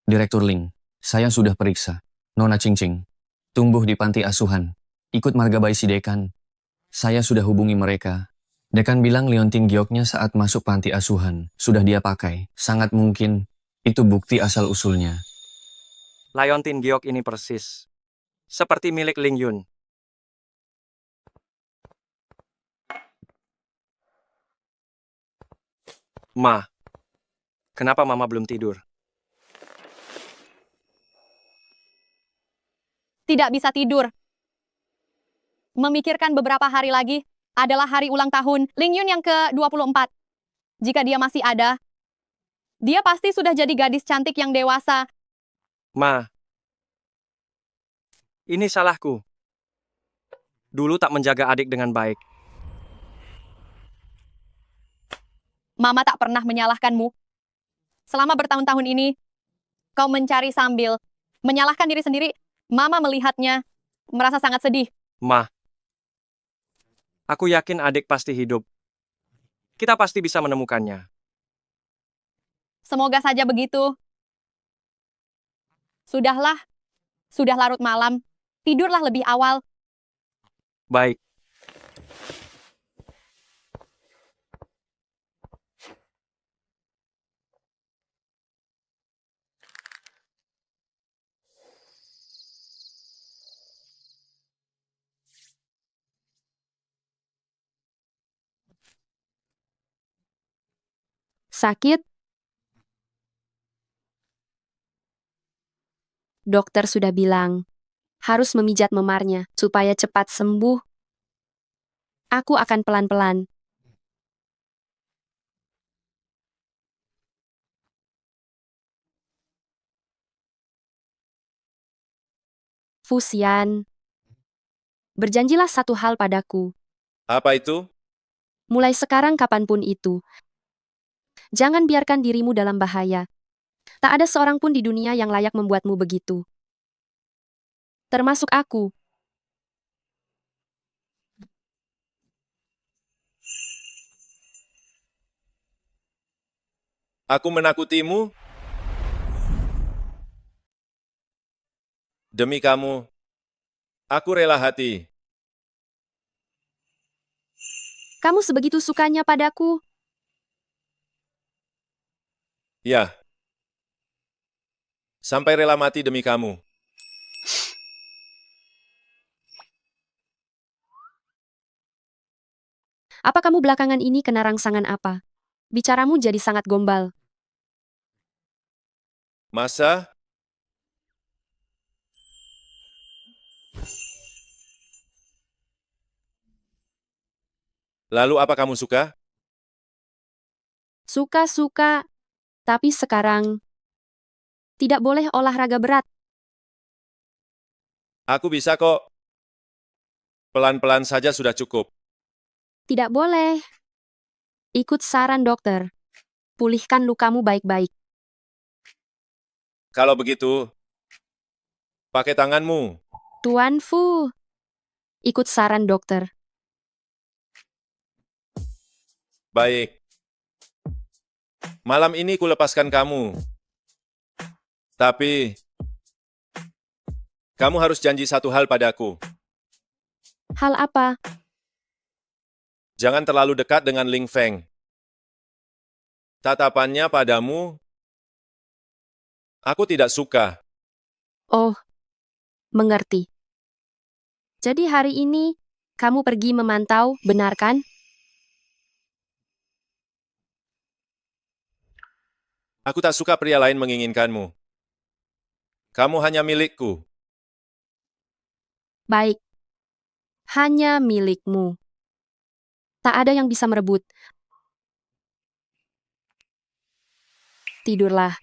Direktur Ling, saya sudah periksa. Nona Cincing, tumbuh di panti asuhan. Ikut marga bayi si dekan. Saya sudah hubungi mereka. Dekan bilang liontin gioknya saat masuk panti asuhan. Sudah dia pakai. Sangat mungkin itu bukti asal-usulnya. Leontin Geok ini persis seperti milik Ling Yun. Ma, kenapa Mama belum tidur? Tidak bisa tidur. Memikirkan beberapa hari lagi adalah hari ulang tahun Ling Yun yang ke-24. Jika dia masih ada, dia pasti sudah jadi gadis cantik yang dewasa. Ma, ini salahku. Dulu tak menjaga adik dengan baik. Mama tak pernah menyalahkanmu. Selama bertahun-tahun ini, kau mencari sambil menyalahkan diri sendiri. Mama melihatnya, merasa sangat sedih. Ma, aku yakin adik pasti hidup. Kita pasti bisa menemukannya. Semoga saja begitu. Sudahlah, sudah larut malam. Tidurlah lebih awal. Baik. Sakit? Dokter sudah bilang, harus memijat memarnya supaya cepat sembuh. Aku akan pelan-pelan. Fusian, berjanjilah satu hal padaku. Apa itu? Mulai sekarang kapanpun itu, jangan biarkan dirimu dalam bahaya. Tak ada seorang pun di dunia yang layak membuatmu begitu. Termasuk aku. Aku menakutimu? Demi kamu, aku rela hati. Kamu sebegitu sukanya padaku. Ya. Sampai rela mati demi kamu. Apa kamu belakangan ini kena rangsangan apa? Bicaramu jadi sangat gombal. Masa? Lalu apa kamu suka? Suka-suka, tapi sekarang tidak boleh olahraga berat. Aku bisa kok. Pelan-pelan saja sudah cukup. Tidak boleh. Ikut saran dokter. Pulihkan lukamu baik-baik. Kalau begitu, pakai tanganmu. Tuan Fu, ikut saran dokter. Baik. Malam ini kulepaskan kamu. Tapi, kamu harus janji satu hal padaku. Hal apa? Jangan terlalu dekat dengan Ling Feng. Tatapannya padamu, aku tidak suka. Oh, mengerti. Jadi hari ini, kamu pergi memantau, benar kan? Aku tak suka pria lain menginginkanmu. Kamu hanya milikku. Baik. Hanya milikmu. Tak ada yang bisa merebut. Tidurlah.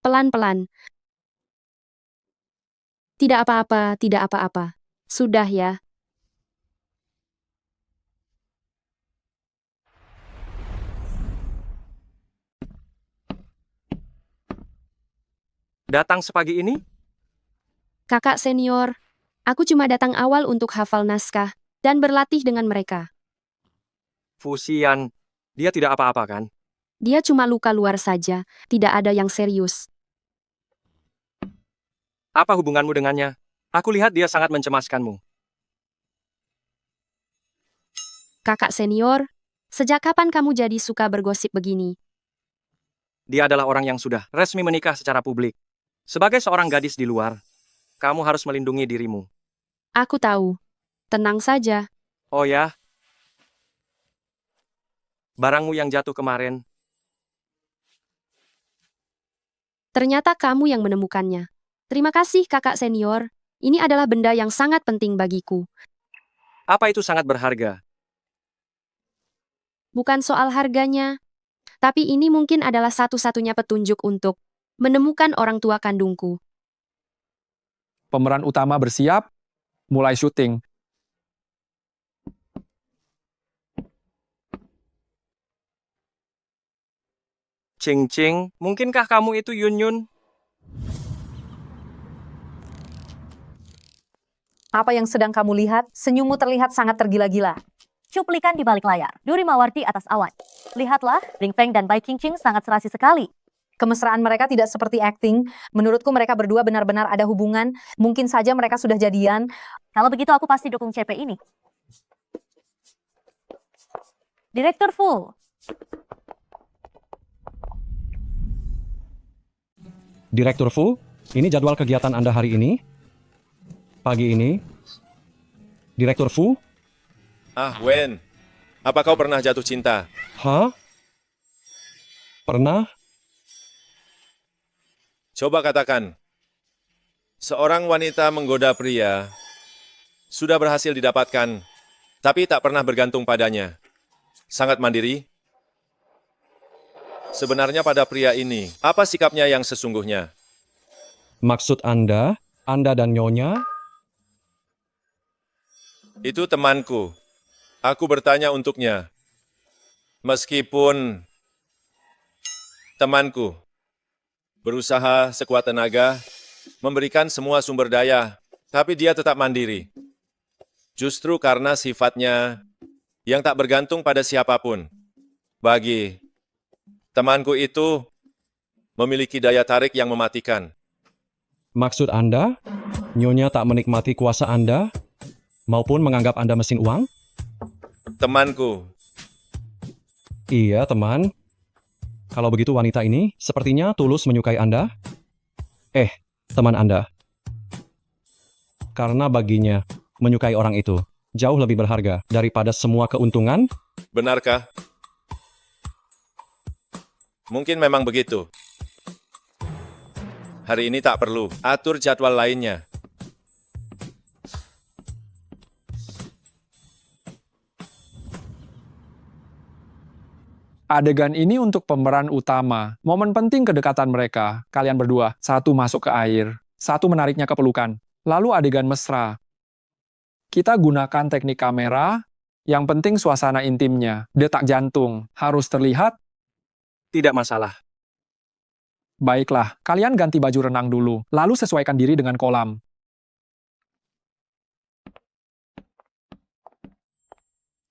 Pelan-pelan. Tidak apa-apa, tidak apa-apa. Sudah ya. Datang sepagi ini? Kakak senior, aku cuma datang awal untuk hafal naskah dan berlatih dengan mereka. Fusian, dia tidak apa-apa kan? Dia cuma luka luar saja, tidak ada yang serius. Apa hubunganmu dengannya? Aku lihat dia sangat mencemaskanmu. Kakak senior, sejak kapan kamu jadi suka bergosip begini? Dia adalah orang yang sudah resmi menikah secara publik. Sebagai seorang gadis di luar, kamu harus melindungi dirimu. Aku tahu. Tenang saja. Oh ya? Barangmu yang jatuh kemarin. Ternyata kamu yang menemukannya. Terima kasih, kakak senior. Ini adalah benda yang sangat penting bagiku. Apa itu sangat berharga? Bukan soal harganya, tapi ini mungkin adalah satu-satunya petunjuk untuk menemukan orang tua kandungku. Pemeran utama bersiap, mulai syuting. Cing Cing, mungkinkah kamu itu Yun Yun? Apa yang sedang kamu lihat? Senyummu terlihat sangat tergila-gila. Cuplikan di balik layar. Duri Mawar di atas awan. Lihatlah, Ling Feng dan Bai Qingqing sangat serasi sekali. Kemesraan mereka tidak seperti acting. Menurutku mereka berdua benar-benar ada hubungan. Mungkin saja mereka sudah jadian. Kalau begitu aku pasti dukung CP ini. Direktur Fu. Direktur Fu, ini jadwal kegiatan Anda hari ini. Pagi ini. Direktur Fu? Ah, Wen. Apa kau pernah jatuh cinta? Hah? Pernah? Coba katakan. Seorang wanita menggoda pria sudah berhasil didapatkan, tapi tak pernah bergantung padanya. Sangat mandiri. Sebenarnya pada pria ini, apa sikapnya yang sesungguhnya? Maksud Anda dan Nyonya? Itu temanku. Aku bertanya untuknya. Meskipun temanku berusaha sekuat tenaga, memberikan semua sumber daya, tapi dia tetap mandiri. Justru karena sifatnya yang tak bergantung pada siapapun. Bagi temanku itu memiliki daya tarik yang mematikan. Maksud Anda, Nyonya tak menikmati kuasa Anda, maupun menganggap Anda mesin uang? Temanku. Iya, teman. Kalau begitu wanita ini sepertinya tulus menyukai Anda. Teman Anda. Karena baginya, menyukai orang itu jauh lebih berharga daripada semua keuntungan. Benarkah? Mungkin memang begitu. Hari ini tak perlu atur jadwal lainnya. Adegan ini untuk pemeran utama. Momen penting kedekatan mereka. Kalian berdua, satu masuk ke air, satu menariknya ke pelukan. Lalu adegan mesra. Kita gunakan teknik kamera, yang penting suasana intimnya. Detak jantung harus terlihat. Tidak masalah. Baiklah, kalian ganti baju renang dulu, lalu sesuaikan diri dengan kolam.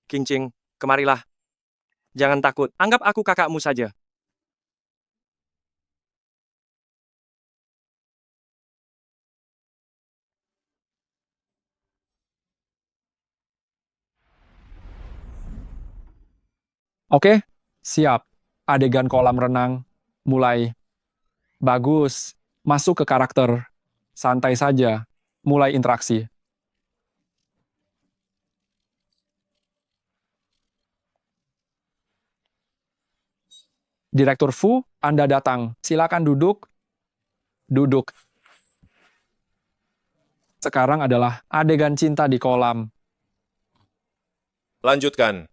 Qingqing, kemarilah. Jangan takut, anggap aku kakakmu saja. Oke, siap. Adegan kolam renang, mulai. Bagus, masuk ke karakter. Santai saja, mulai interaksi. Direktur Fu, Anda datang. Silakan duduk. Duduk. Sekarang adalah adegan cinta di kolam. Lanjutkan.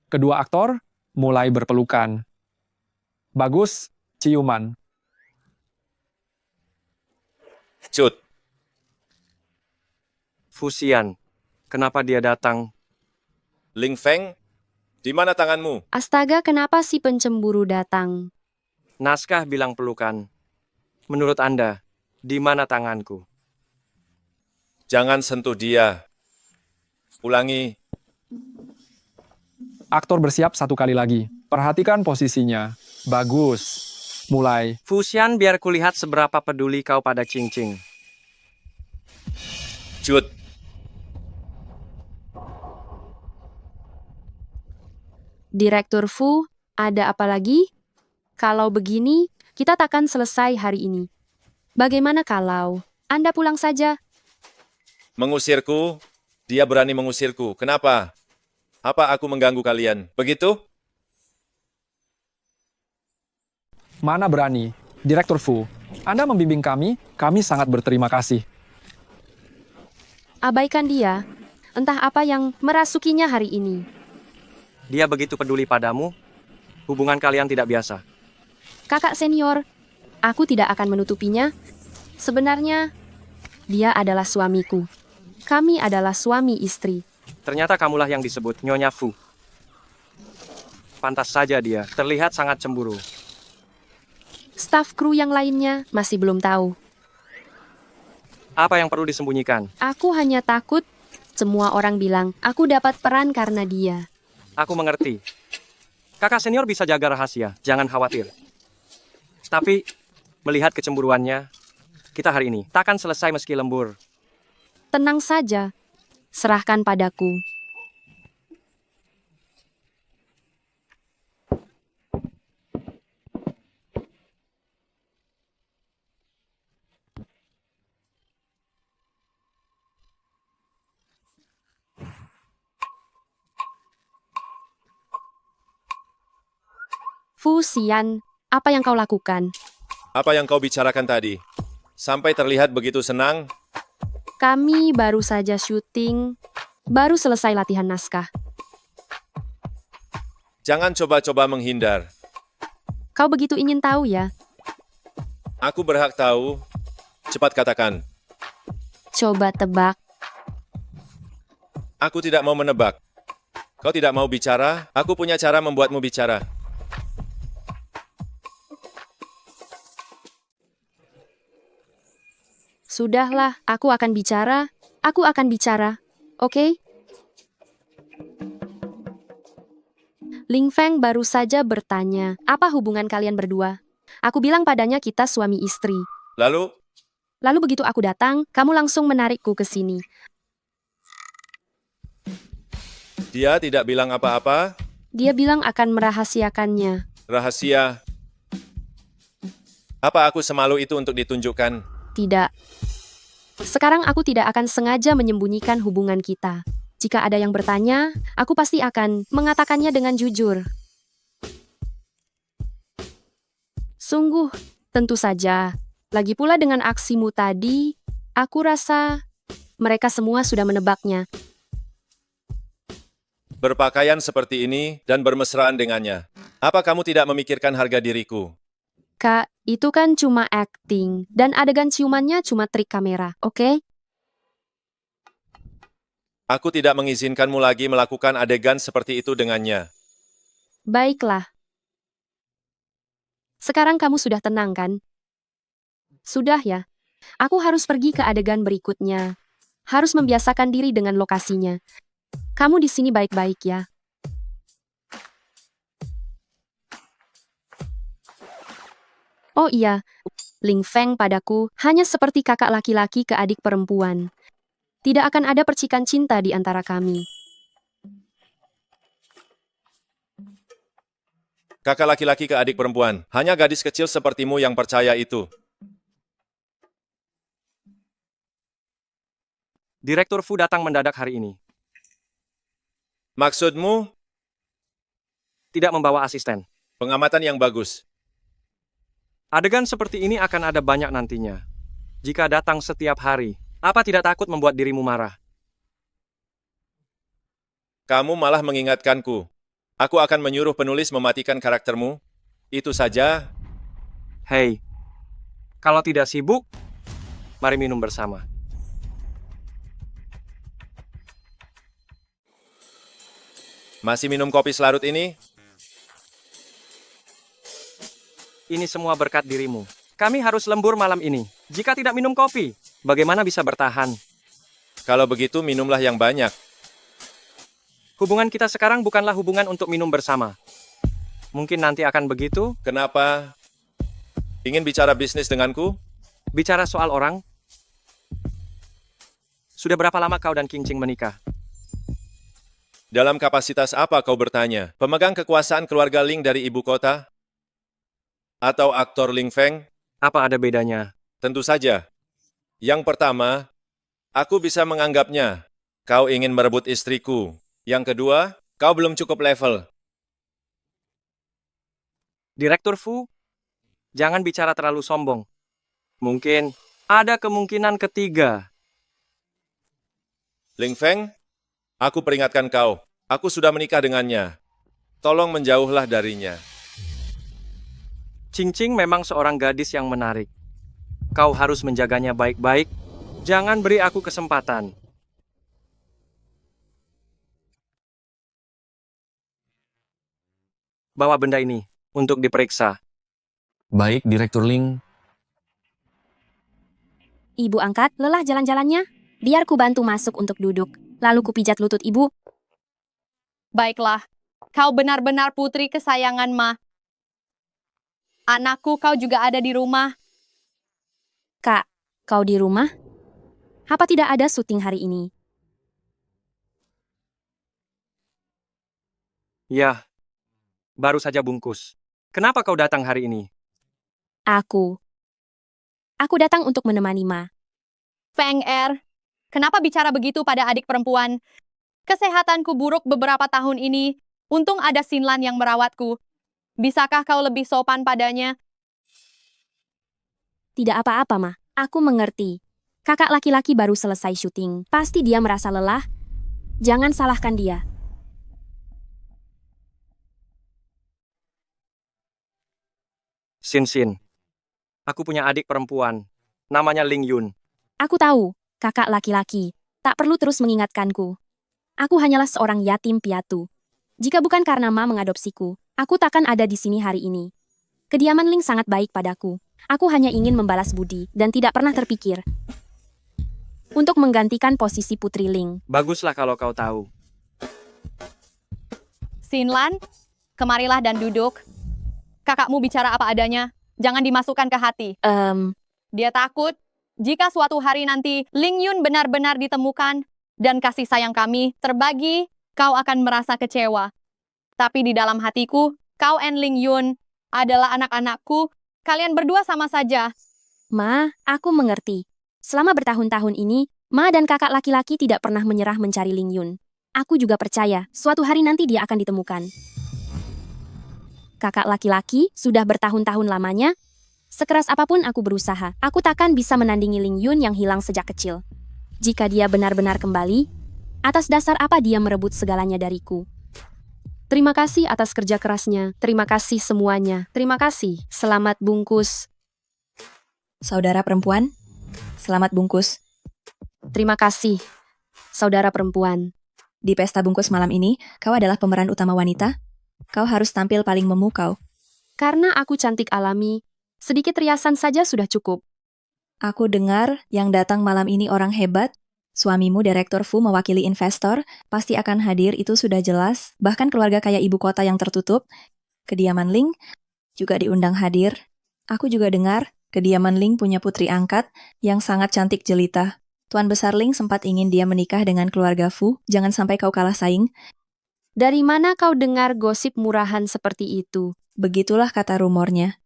Kedua aktor mulai berpelukan. Bagus, ciuman. Cut. Fusian, kenapa dia datang? Ling Feng, di mana tanganmu? Astaga, kenapa si pencemburu datang? Naskah bilang pelukan. Menurut Anda, di mana tanganku? Jangan sentuh dia. Ulangi. Aktor bersiap satu kali lagi. Perhatikan posisinya. Bagus. Mulai. Fusian, biar kulihat seberapa peduli kau pada Qingqing. Cut. Direktur Fu, ada apa lagi? Kalau begini, kita takkan selesai hari ini. Bagaimana kalau Anda pulang saja? Mengusirku, dia berani mengusirku. Kenapa? Apa aku mengganggu kalian? Begitu? Mana berani. Direktur Fu, Anda membimbing kami sangat berterima kasih. Abaikan dia. Entah apa yang merasukinya hari ini. Dia begitu peduli padamu. Hubungan kalian tidak biasa. Kakak senior, aku tidak akan menutupinya. Sebenarnya, dia adalah suamiku. Kami adalah suami istri. Ternyata kamulah yang disebut Nyonya Fu. Pantas saja dia terlihat sangat cemburu. Staf kru yang lainnya masih belum tahu. Apa yang perlu disembunyikan? Aku hanya takut semua orang bilang aku dapat peran karena dia. Aku mengerti. Kakak senior bisa jaga rahasia, jangan khawatir. Tapi, melihat kecemburuannya, kita hari ini takkan selesai meski lembur. Tenang saja. Serahkan padaku. Fu Xian, apa yang kau lakukan? Apa yang kau bicarakan tadi? Sampai terlihat begitu senang. Kami baru saja syuting, baru selesai latihan naskah. Jangan coba-coba menghindar. Kau begitu ingin tahu ya? Aku berhak tahu. Cepat katakan. Coba tebak. Aku tidak mau menebak. Kau tidak mau bicara, aku punya cara membuatmu bicara. Sudahlah, aku akan bicara. Aku akan bicara. Oke? Ling Feng baru saja bertanya, apa hubungan kalian berdua? Aku bilang padanya kita suami istri. Lalu, Lalu begitu aku datang, kamu langsung menarikku ke sini. dia tidak bilang apa-apa. Dia bilang akan merahasiakannya. Rahasia. Apa aku semalu itu untuk ditunjukkan? Tidak. Sekarang aku tidak akan sengaja menyembunyikan hubungan kita. Jika ada yang bertanya, aku pasti akan mengatakannya dengan jujur. Sungguh, tentu saja. Lagi pula dengan aksimu tadi, aku rasa mereka semua sudah menebaknya. Berpakaian seperti ini dan bermesraan dengannya. Apa kamu tidak memikirkan harga diriku? Kak, itu kan cuma acting, dan adegan ciumannya cuma trik kamera, oke? Aku tidak mengizinkanmu lagi melakukan adegan seperti itu dengannya. Baiklah. Sekarang kamu sudah tenang kan? Sudah ya. Aku harus pergi ke adegan berikutnya. Harus membiasakan diri dengan lokasinya. Kamu di sini baik-baik ya. Oh iya, Ling Feng padaku hanya seperti kakak laki-laki ke adik perempuan. Tidak akan ada percikan cinta di antara kami. Kakak laki-laki ke adik perempuan, hanya gadis kecil sepertimu yang percaya itu. Direktur Fu datang mendadak hari ini. Maksudmu? Tidak membawa asisten. Pengamatan yang bagus. Adegan seperti ini akan ada banyak nantinya. Jika datang setiap hari, apa tidak takut membuat dirimu marah? Kamu malah mengingatkanku. Aku akan menyuruh penulis mematikan karaktermu. Itu saja. Hei, kalau tidak sibuk, mari minum bersama. Masih minum kopi selarut ini? Ini semua berkat dirimu. Kami harus lembur malam ini. Jika tidak minum kopi, bagaimana bisa bertahan? Kalau begitu, minumlah yang banyak. Hubungan kita sekarang bukanlah hubungan untuk minum bersama. Mungkin nanti akan begitu. Kenapa? Ingin bicara bisnis denganku? Bicara soal orang? Sudah berapa lama kau dan King Ching menikah? Dalam kapasitas apa kau bertanya? Pemegang kekuasaan keluarga Ling dari ibu kota? Atau aktor Ling Feng? Apa ada bedanya? Tentu saja. Yang pertama, Aku bisa menganggapnya. Kau ingin merebut istriku. Yang kedua, kau belum cukup level. Direktur Fu, jangan bicara terlalu sombong. Mungkin ada kemungkinan ketiga. Ling Feng, aku peringatkan kau. Aku sudah menikah dengannya. Tolong menjauhlah darinya. Cing-Cing memang seorang gadis yang menarik. Kau harus menjaganya baik-baik. Jangan beri aku kesempatan. Bawa benda ini untuk diperiksa. Baik, Direktur Ling. Ibu angkat, lelah jalan-jalannya? Biar ku bantu masuk untuk duduk. Lalu ku pijat lutut ibu. Baiklah, kau benar-benar putri kesayangan Ma. Anakku, kau juga ada di rumah. Kak, kau di rumah? Apa tidak ada syuting hari ini? Ya, baru saja bungkus. Kenapa kau datang hari ini? Aku datang untuk menemani Ma. Feng Er, kenapa bicara begitu pada adik perempuan? Kesehatanku buruk beberapa tahun ini. Untung ada Sinlan yang merawatku. Bisakah kau lebih sopan padanya? Tidak apa-apa, Ma. Aku mengerti. Kakak laki-laki baru selesai syuting. Pasti dia merasa lelah. Jangan salahkan dia. Sin. Aku punya adik perempuan. Namanya Ling Yun. Aku tahu, kakak laki-laki. Tak perlu terus mengingatkanku. Aku hanyalah seorang yatim piatu. Jika bukan karena Ma mengadopsiku, aku takkan ada di sini hari ini. Kediaman Ling sangat baik padaku. Aku hanya ingin membalas budi dan tidak pernah terpikir untuk menggantikan posisi Putri Ling. Baguslah kalau kau tahu. Sinlan, kemarilah dan duduk. Kakakmu bicara apa adanya. Jangan dimasukkan ke hati. Dia takut jika suatu hari nanti Ling Yun benar-benar ditemukan dan kasih sayang kami terbagi, kau akan merasa kecewa. Tapi di dalam hatiku, kau and Ling Yun adalah anak-anakku. Kalian berdua sama saja. Ma, aku mengerti. Selama bertahun-tahun ini, Ma dan kakak laki-laki tidak pernah menyerah mencari Ling Yun. Aku juga percaya, suatu hari nanti dia akan ditemukan. Kakak laki-laki sudah bertahun-tahun lamanya. Sekeras apapun aku berusaha, aku takkan bisa menandingi Ling Yun yang hilang sejak kecil. Jika dia benar-benar kembali, atas dasar apa dia merebut segalanya dariku? Terima kasih atas kerja kerasnya. Terima kasih semuanya. Terima kasih. Selamat bungkus. Saudara perempuan, selamat bungkus. Terima kasih, saudara perempuan. Di pesta bungkus malam ini, kau adalah pemeran utama wanita. Kau harus tampil paling memukau. Karena aku cantik alami, sedikit riasan saja sudah cukup. Aku dengar yang datang malam ini orang hebat. Suamimu, Direktur Fu, mewakili investor, pasti akan hadir, itu sudah jelas. Bahkan keluarga kaya ibu kota yang tertutup. Kediaman Ling juga diundang hadir. Aku juga dengar kediaman Ling punya putri angkat yang sangat cantik jelita. Tuan Besar Ling sempat ingin dia menikah dengan keluarga Fu. Jangan sampai kau kalah saing. Dari mana kau dengar gosip murahan seperti itu? Begitulah kata rumornya.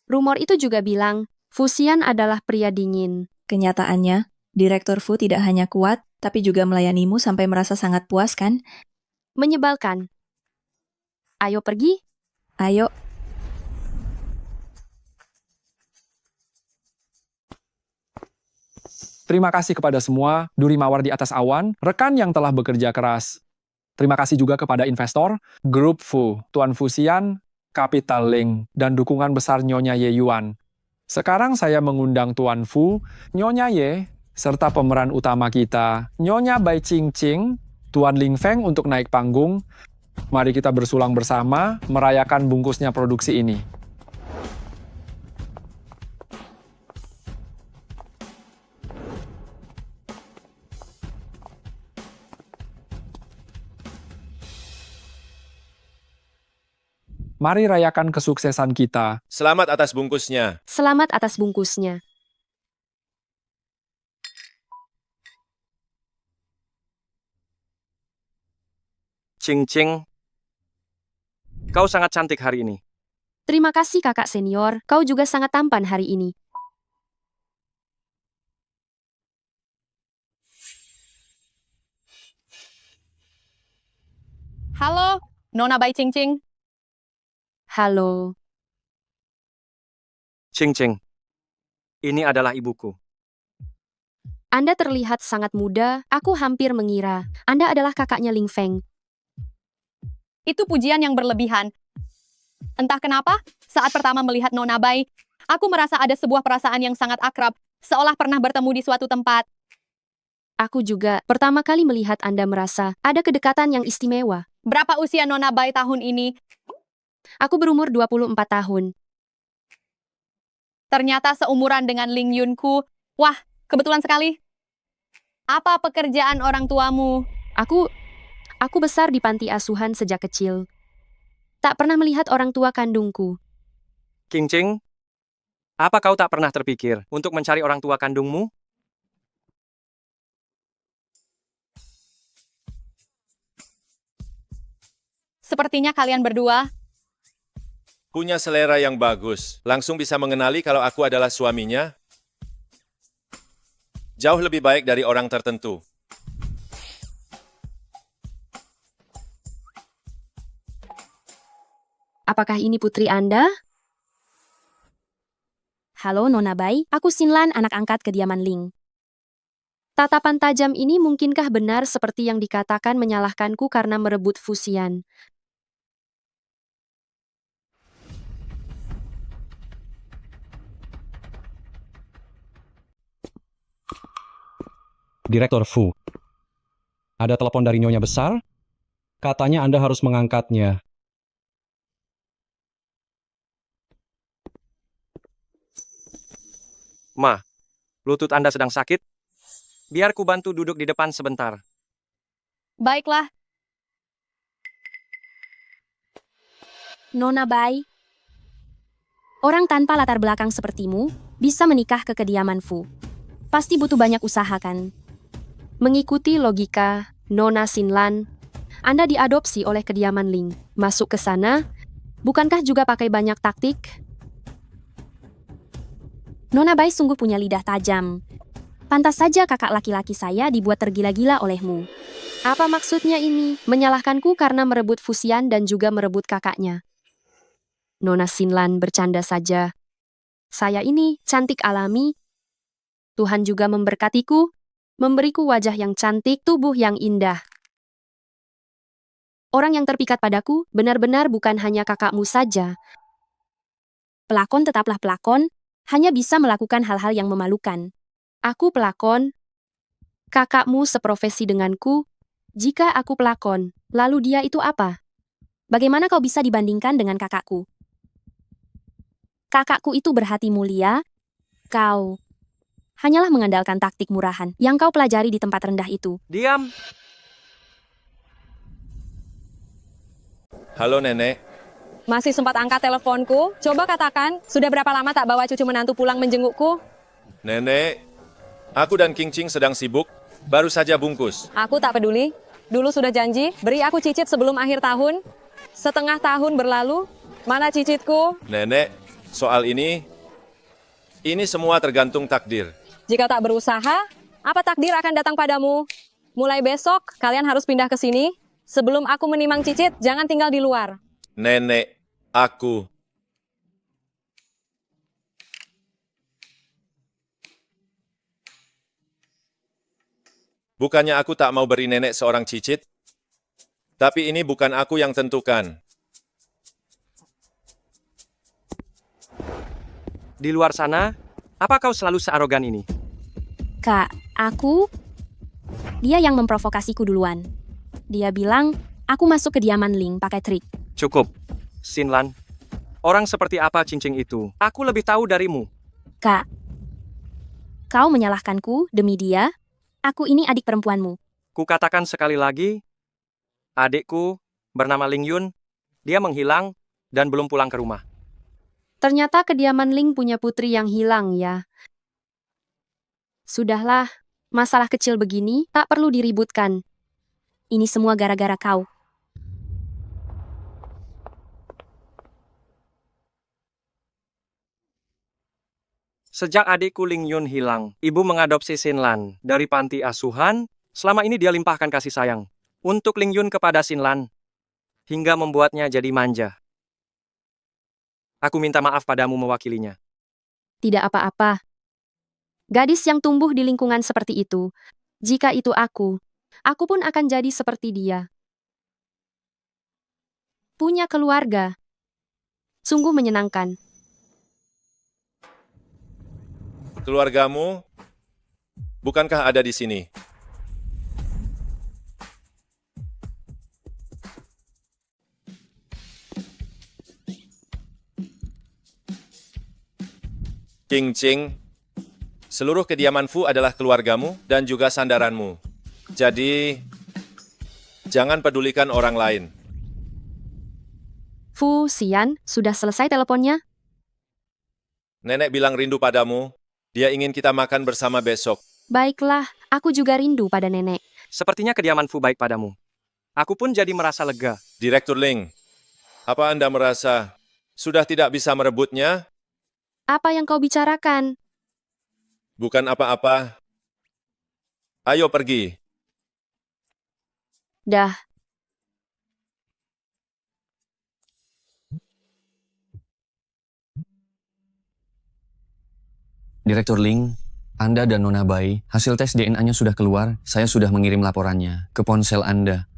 Rumor itu juga bilang, Fusian adalah pria dingin. Kenyataannya, Direktur Fu tidak hanya kuat, tapi juga melayanimu sampai merasa sangat puas, kan? Menyebalkan. Ayo pergi. Ayo. Terima kasih kepada semua, Duri Mawar di atas awan, rekan yang telah bekerja keras. Terima kasih juga kepada investor, Grup Fu, Tuan Fusian, Capital Ling, dan dukungan besar Nyonya Ye Yuan. Sekarang saya mengundang Tuan Fu, Nyonya Ye, serta pemeran utama kita, Nyonya Bai Ching Ching, Tuan Ling Feng untuk naik panggung. Mari kita bersulang bersama, merayakan bungkusnya produksi ini. Mari rayakan kesuksesan kita. Selamat atas bungkusnya. Selamat atas bungkusnya. Cing-Cing, kau sangat cantik hari ini. Terima kasih kakak senior, kau juga sangat tampan hari ini. Halo, Nona Bai Cingcing. Halo. Cing Cing. Ini adalah ibuku. Anda terlihat sangat muda, aku hampir mengira Anda adalah kakaknya Ling Feng. Itu pujian yang berlebihan. Entah kenapa, saat pertama melihat Nona Bai, aku merasa ada sebuah perasaan yang sangat akrab, seolah pernah bertemu di suatu tempat. Aku juga pertama kali melihat Anda merasa ada kedekatan yang istimewa. Berapa usia Nona Bai tahun ini? Aku berumur 24 tahun. Ternyata seumuran dengan Ling Yunku. Wah, kebetulan sekali. Apa pekerjaan orang tuamu? Aku besar di panti asuhan sejak kecil. Tak pernah melihat orang tua kandungku. King Cing, apa kau tak pernah terpikir untuk mencari orang tua kandungmu? Sepertinya kalian berdua Punya selera yang bagus. Langsung bisa mengenali kalau aku adalah suaminya. Jauh lebih baik dari orang tertentu. Apakah ini putri Anda? Halo Nona Bai, aku Sinlan, anak angkat kediaman Ling. Tatapan tajam ini mungkinkah benar seperti yang dikatakan menyalahkanku karena merebut Fusian? Direktur Fu. Ada telepon dari Nyonya Besar? Katanya Anda harus mengangkatnya. Ma, lutut Anda sedang sakit? Biar ku bantu duduk di depan sebentar. baiklah. Nona Bai, orang tanpa latar belakang sepertimu bisa menikah ke kediaman Fu. Pasti butuh banyak usaha kan? Mengikuti logika Nona Sinlan, Anda diadopsi oleh kediaman Ling. Masuk ke sana, bukankah juga pakai banyak taktik? Nona Bai sungguh punya lidah tajam. Pantas saja kakak laki-laki saya dibuat tergila-gila olehmu. Apa maksudnya ini? Menyalahkanku karena merebut Fusian dan juga merebut kakaknya. Nona Sinlan bercanda saja. Saya ini cantik alami. Tuhan juga memberkatiku, memberiku wajah yang cantik, tubuh yang indah. Orang yang terpikat padaku benar-benar bukan hanya kakakmu saja. Pelakon tetaplah pelakon, hanya bisa melakukan hal-hal yang memalukan. Aku pelakon. Kakakmu seprofesi denganku. Jika aku pelakon, lalu dia itu apa? Bagaimana kau bisa dibandingkan dengan kakakku? Kakakku itu berhati mulia. Kau hanyalah mengandalkan taktik murahan yang kau pelajari di tempat rendah itu. Diam! Halo Nenek. Masih sempat angkat teleponku? Coba katakan, sudah berapa lama tak bawa cucu menantu pulang menjengukku? Nenek, aku dan King Cing sedang sibuk. Baru saja bungkus. Aku tak peduli. Dulu sudah janji, beri aku cicit sebelum akhir tahun. Setengah tahun berlalu, mana cicitku? Nenek, soal ini semua tergantung takdir. Jika tak berusaha, apa takdir akan datang padamu? Mulai besok, kalian harus pindah ke sini. Sebelum aku menimang cicit, jangan tinggal di luar. Nenek, aku. Bukannya aku tak mau beri nenek seorang cicit, tapi ini bukan aku yang tentukan. Di luar sana, apa kau selalu searogan ini? Kak, dia yang memprovokasiku duluan. Dia bilang, aku masuk ke kediaman Ling pakai trik. Cukup, Sinlan. Orang seperti apa cincin itu? Aku lebih tahu darimu. Kak, kau menyalahkanku demi dia. Aku ini adik perempuanmu. Kukatakan sekali lagi, adikku bernama Ling Yun, dia menghilang dan belum pulang ke rumah. Ternyata kediaman Ling punya putri yang hilang ya. Sudahlah, masalah kecil begini tak perlu diributkan. Ini semua gara-gara kau. Sejak adikku Ling Yun hilang, ibu mengadopsi Sinlan dari panti asuhan. Selama ini dia limpahkan kasih sayang untuk Ling Yun kepada Sinlan. hingga membuatnya jadi manja. Aku minta maaf padamu mewakilinya. Tidak apa-apa. Gadis yang tumbuh di lingkungan seperti itu, jika itu aku pun akan jadi seperti dia. Punya keluarga. Sungguh menyenangkan. Keluargamu, bukankah ada di sini? Ching Ching, seluruh kediaman Fu adalah keluargamu dan juga sandaranmu. Jadi, jangan pedulikan orang lain. Fu Xian, sudah selesai teleponnya? Nenek bilang rindu padamu. Dia ingin kita makan bersama besok. Baiklah, aku juga rindu pada nenek. Sepertinya kediaman Fu baik padamu. Aku pun jadi merasa lega. Direktur Ling, apa Anda merasa sudah tidak bisa merebutnya? Apa yang kau bicarakan? Bukan apa-apa. Ayo pergi. Dah. Direktur Ling, Anda dan Nona Bai, hasil tes DNA-nya sudah keluar. Saya sudah mengirim laporannya ke ponsel Anda.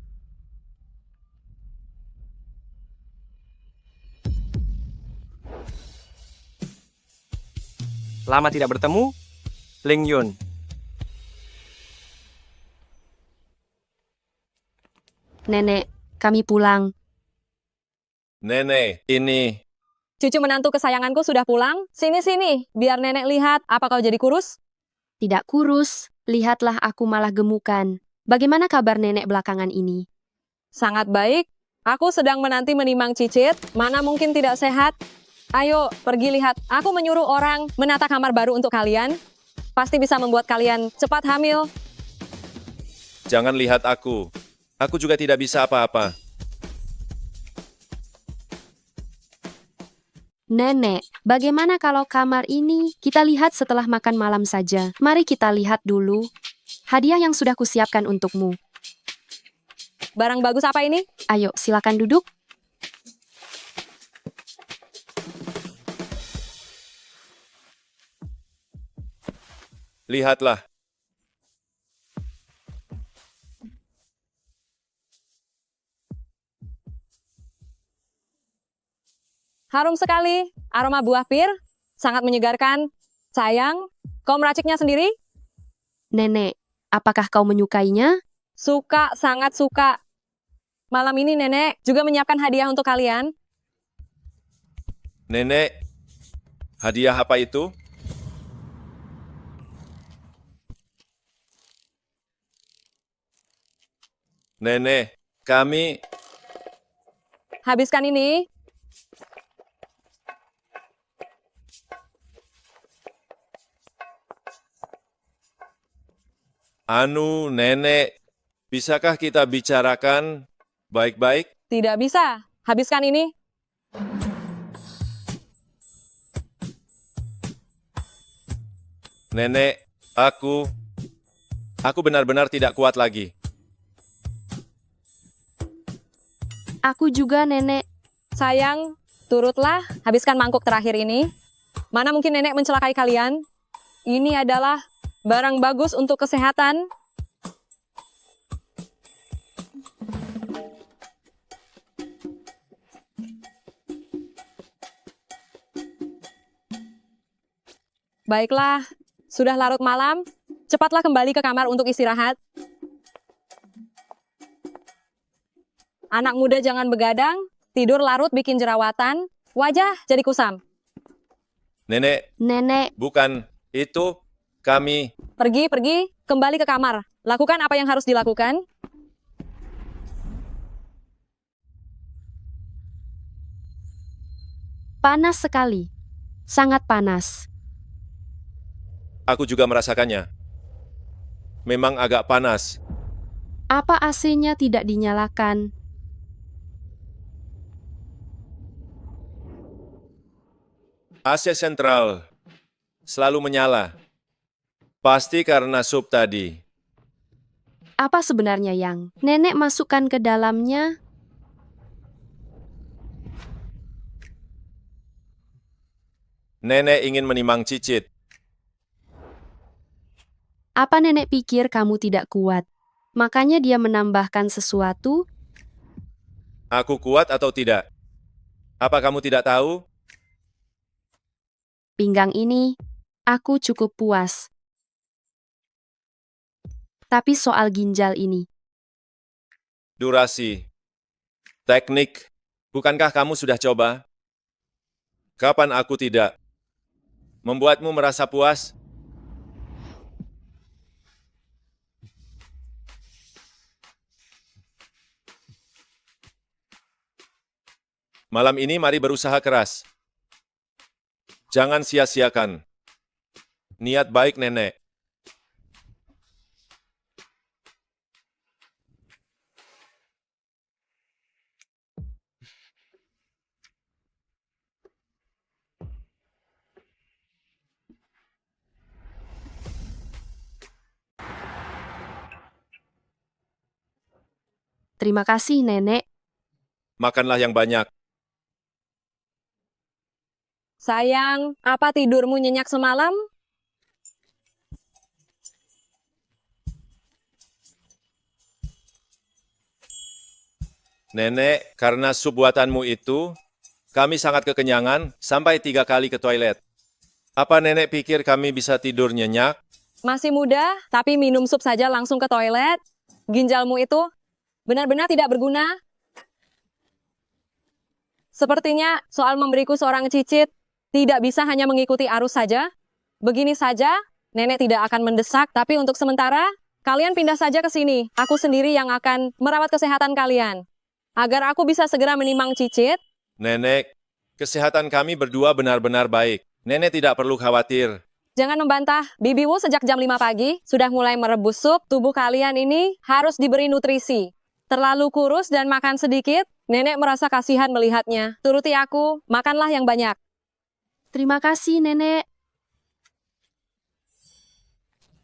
Lama tidak bertemu, Ling Yun. Nenek, kami pulang. Nenek, ini. Cucu menantu kesayanganku sudah pulang. Sini-sini, biar nenek lihat. Apa kau jadi kurus? Tidak kurus, lihatlah aku malah gemukan. Bagaimana kabar nenek belakangan ini? Sangat baik. Aku sedang menanti menimang cicit. Mana mungkin tidak sehat? Ayo, pergi lihat. Aku menyuruh orang menata kamar baru untuk kalian. Pasti bisa membuat kalian cepat hamil. Jangan lihat aku. Aku juga tidak bisa apa-apa. Nenek, bagaimana kalau kamar ini kita lihat setelah makan malam saja? Mari kita lihat dulu. Hadiah yang sudah kusiapkan untukmu. Barang bagus apa ini? Ayo, silakan duduk. Lihatlah. Harum sekali. Aroma buah pir. Sangat menyegarkan. Sayang, kau meraciknya sendiri? Nenek, apakah kau menyukainya? Suka, sangat suka. Malam ini nenek juga menyiapkan hadiah untuk kalian. Nenek, hadiah apa itu? Nenek, kami... Habiskan ini. Nenek, bisakah kita bicarakan baik-baik? Tidak bisa. Habiskan ini. Nenek, aku benar-benar tidak kuat lagi. Aku juga, Nenek. Sayang, turutlah. Habiskan mangkuk terakhir ini. Mana mungkin nenek mencelakai kalian? Ini adalah barang bagus untuk kesehatan. Baiklah, sudah larut malam. Cepatlah kembali ke kamar untuk istirahat. Anak muda jangan begadang, tidur larut bikin jerawatan, wajah jadi kusam. Nenek, bukan itu kami. Pergi, kembali ke kamar. Lakukan apa yang harus dilakukan. Panas sekali. Sangat panas. Aku juga merasakannya. Memang agak panas. Apa AC-nya tidak dinyalakan? AC sentral selalu menyala. Pasti karena sup tadi. Apa sebenarnya yang nenek masukkan ke dalamnya? Nenek ingin menimang cicit. Apa nenek pikir kamu tidak kuat? Makanya dia menambahkan sesuatu. Aku kuat atau tidak? Apa kamu tidak tahu? Pinggang ini, aku cukup puas. Tapi soal ginjal ini, Durasi. Teknik. Bukankah kamu sudah coba? Kapan aku tidak? Membuatmu merasa puas? Malam ini mari berusaha keras. Jangan sia-siakan. Niat baik nenek. terima kasih nenek. Makanlah yang banyak. Sayang, apa tidurmu nyenyak semalam? Nenek, karena sup buatanmu itu, kami sangat kekenyangan sampai 3 kali ke toilet. Apa nenek pikir kami bisa tidur nyenyak? Masih muda, tapi minum sup saja langsung ke toilet? Ginjalmu itu benar-benar tidak berguna? Sepertinya soal memberiku seorang cicit tidak bisa hanya mengikuti arus saja. Begini saja, nenek tidak akan mendesak, tapi untuk sementara, kalian pindah saja ke sini. Aku sendiri yang akan merawat kesehatan kalian. Agar aku bisa segera menimang cicit. Nenek, kesehatan kami berdua benar-benar baik. Nenek tidak perlu khawatir. Jangan membantah, bibimu sejak jam 5 pagi sudah mulai merebus sup. Tubuh kalian ini harus diberi nutrisi. Terlalu kurus dan makan sedikit, nenek merasa kasihan melihatnya. Turuti aku, makanlah yang banyak. Terima kasih nenek.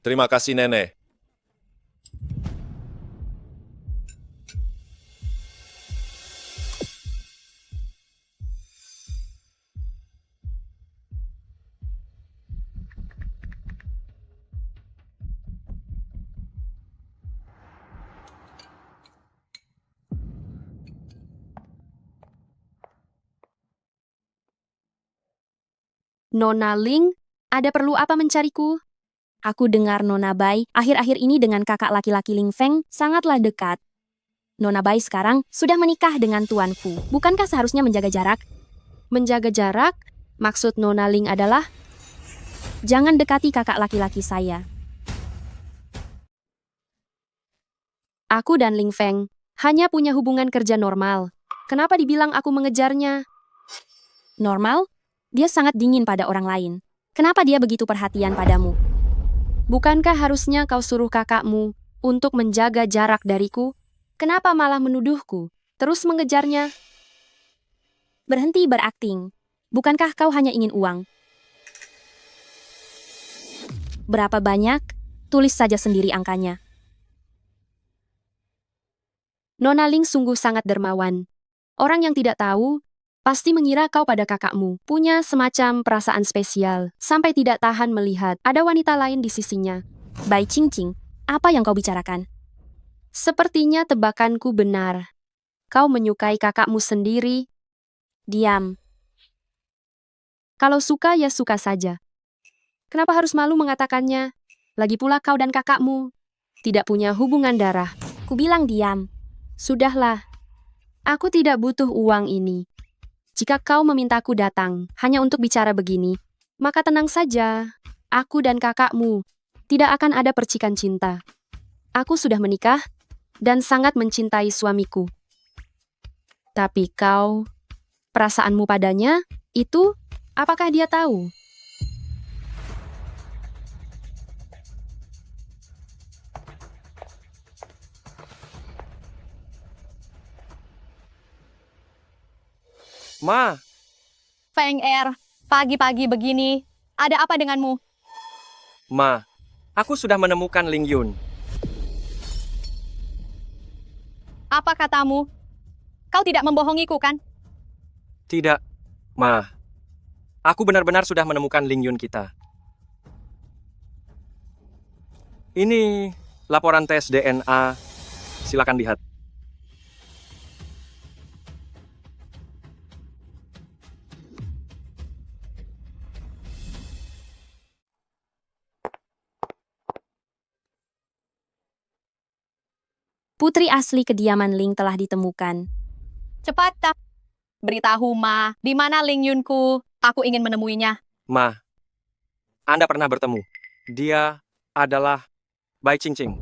Terima kasih nenek. Nona Ling, ada perlu apa mencariku? Aku dengar Nona Bai akhir-akhir ini dengan kakak laki-laki Ling Feng sangatlah dekat. Nona Bai sekarang sudah menikah dengan Tuan Fu. Bukankah seharusnya menjaga jarak? Menjaga jarak? Maksud Nona Ling adalah jangan dekati kakak laki-laki saya. Aku dan Ling Feng hanya punya hubungan kerja normal. Kenapa dibilang aku mengejarnya? Normal? Dia sangat dingin pada orang lain. Kenapa dia begitu perhatian padamu? Bukankah harusnya kau suruh kakakmu untuk menjaga jarak dariku? Kenapa malah menuduhku? Terus mengejarnya? Berhenti berakting. Bukankah kau hanya ingin uang? Berapa banyak? Tulis saja sendiri angkanya. Nona Ling sungguh sangat dermawan. Orang yang tidak tahu pasti mengira kau pada kakakmu punya semacam perasaan spesial, sampai tidak tahan melihat ada wanita lain di sisinya. Bai Qingqing, apa yang kau bicarakan? Sepertinya tebakanku benar. Kau menyukai kakakmu sendiri. Diam. Kalau suka ya suka saja. Kenapa harus malu mengatakannya? Lagi pula kau dan kakakmu tidak punya hubungan darah. Kubilang diam. Sudahlah. Aku tidak butuh uang ini. Jika kau memintaku datang hanya untuk bicara begini, maka tenang saja. Aku dan kakakmu tidak akan ada percikan cinta. Aku sudah menikah dan sangat mencintai suamiku. Tapi kau, perasaanmu padanya, itu, apakah dia tahu? Ma, Feng Er, pagi-pagi begini, ada apa denganmu? Ma, aku sudah menemukan Ling Yun. Apa katamu? Kau tidak membohongiku kan? Tidak, Ma. Aku benar-benar sudah menemukan Ling Yun kita. Ini laporan tes DNA. Silakan lihat. Putri asli kediaman Ling telah ditemukan. Cepat, tak. Beritahu Ma, di mana Ling Yunku? Aku ingin menemuinya. Ma, Anda pernah bertemu. Dia adalah Bai Qingqing.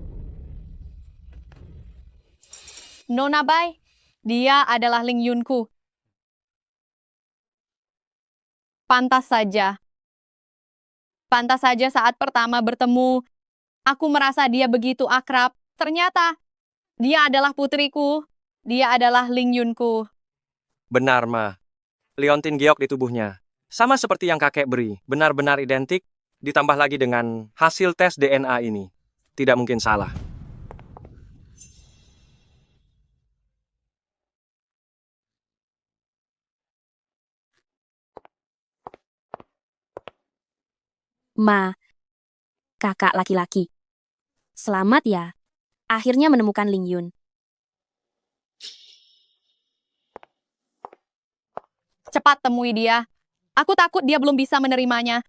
Nona Bai, dia adalah Ling Yunku. Pantas saja. Pantas saja saat pertama bertemu, aku merasa dia begitu akrab. Ternyata, dia adalah putriku. Dia adalah Ling Yunku. Benar, Ma. Liontin giok di tubuhnya. Sama seperti yang kakek beri. Benar-benar identik, ditambah lagi dengan hasil tes DNA ini. Tidak mungkin salah. Ma, kakak laki-laki. Selamat ya. Akhirnya menemukan Ling Yun. Cepat temui dia. Aku takut dia belum bisa menerimanya.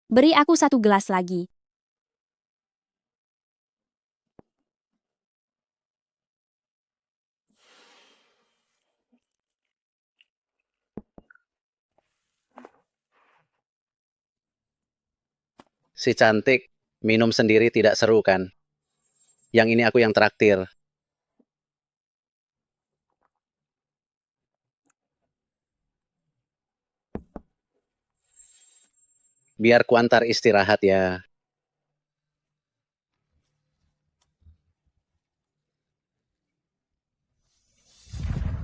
Beri aku 1 gelas lagi. Si cantik, minum sendiri tidak seru kan? Yang ini aku yang traktir. Biar kuantar istirahat ya.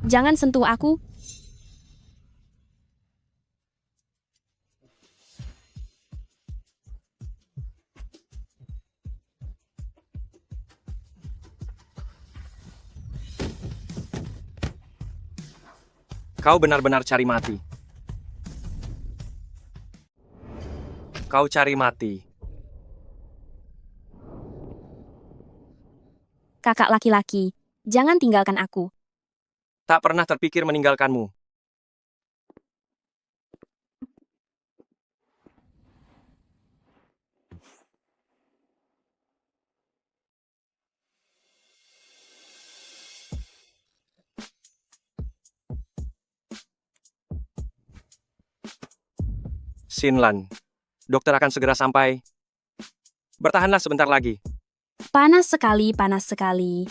Jangan sentuh aku. Kau benar-benar cari mati. Kau cari mati. Kakak laki-laki, jangan tinggalkan aku. Tak pernah terpikir meninggalkanmu. Xinlan, dokter akan segera sampai. Bertahanlah sebentar lagi. Panas sekali, panas sekali.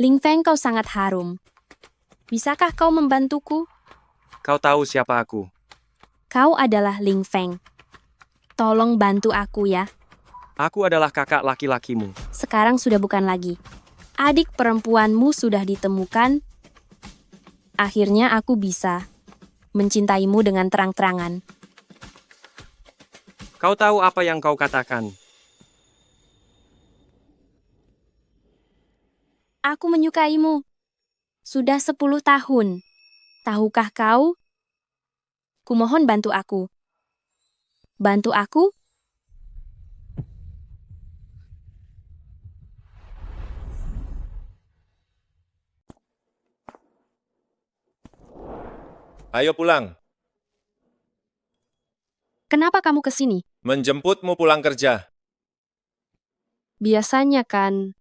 Ling Feng, kau sangat harum. Bisakah kau membantuku? Kau tahu siapa aku. Kau adalah Ling Feng. Tolong bantu aku ya. Aku adalah kakak laki-lakimu. Sekarang sudah bukan lagi. Adik perempuanmu sudah ditemukan. Akhirnya aku bisa mencintaimu dengan terang-terangan. Kau tahu apa yang kau katakan. Aku menyukaimu. Sudah 10 tahun. Tahukah kau? Kumohon bantu aku. Bantu aku? Ayo pulang. Kenapa kamu ke sini? Menjemputmu pulang kerja. Biasanya kan.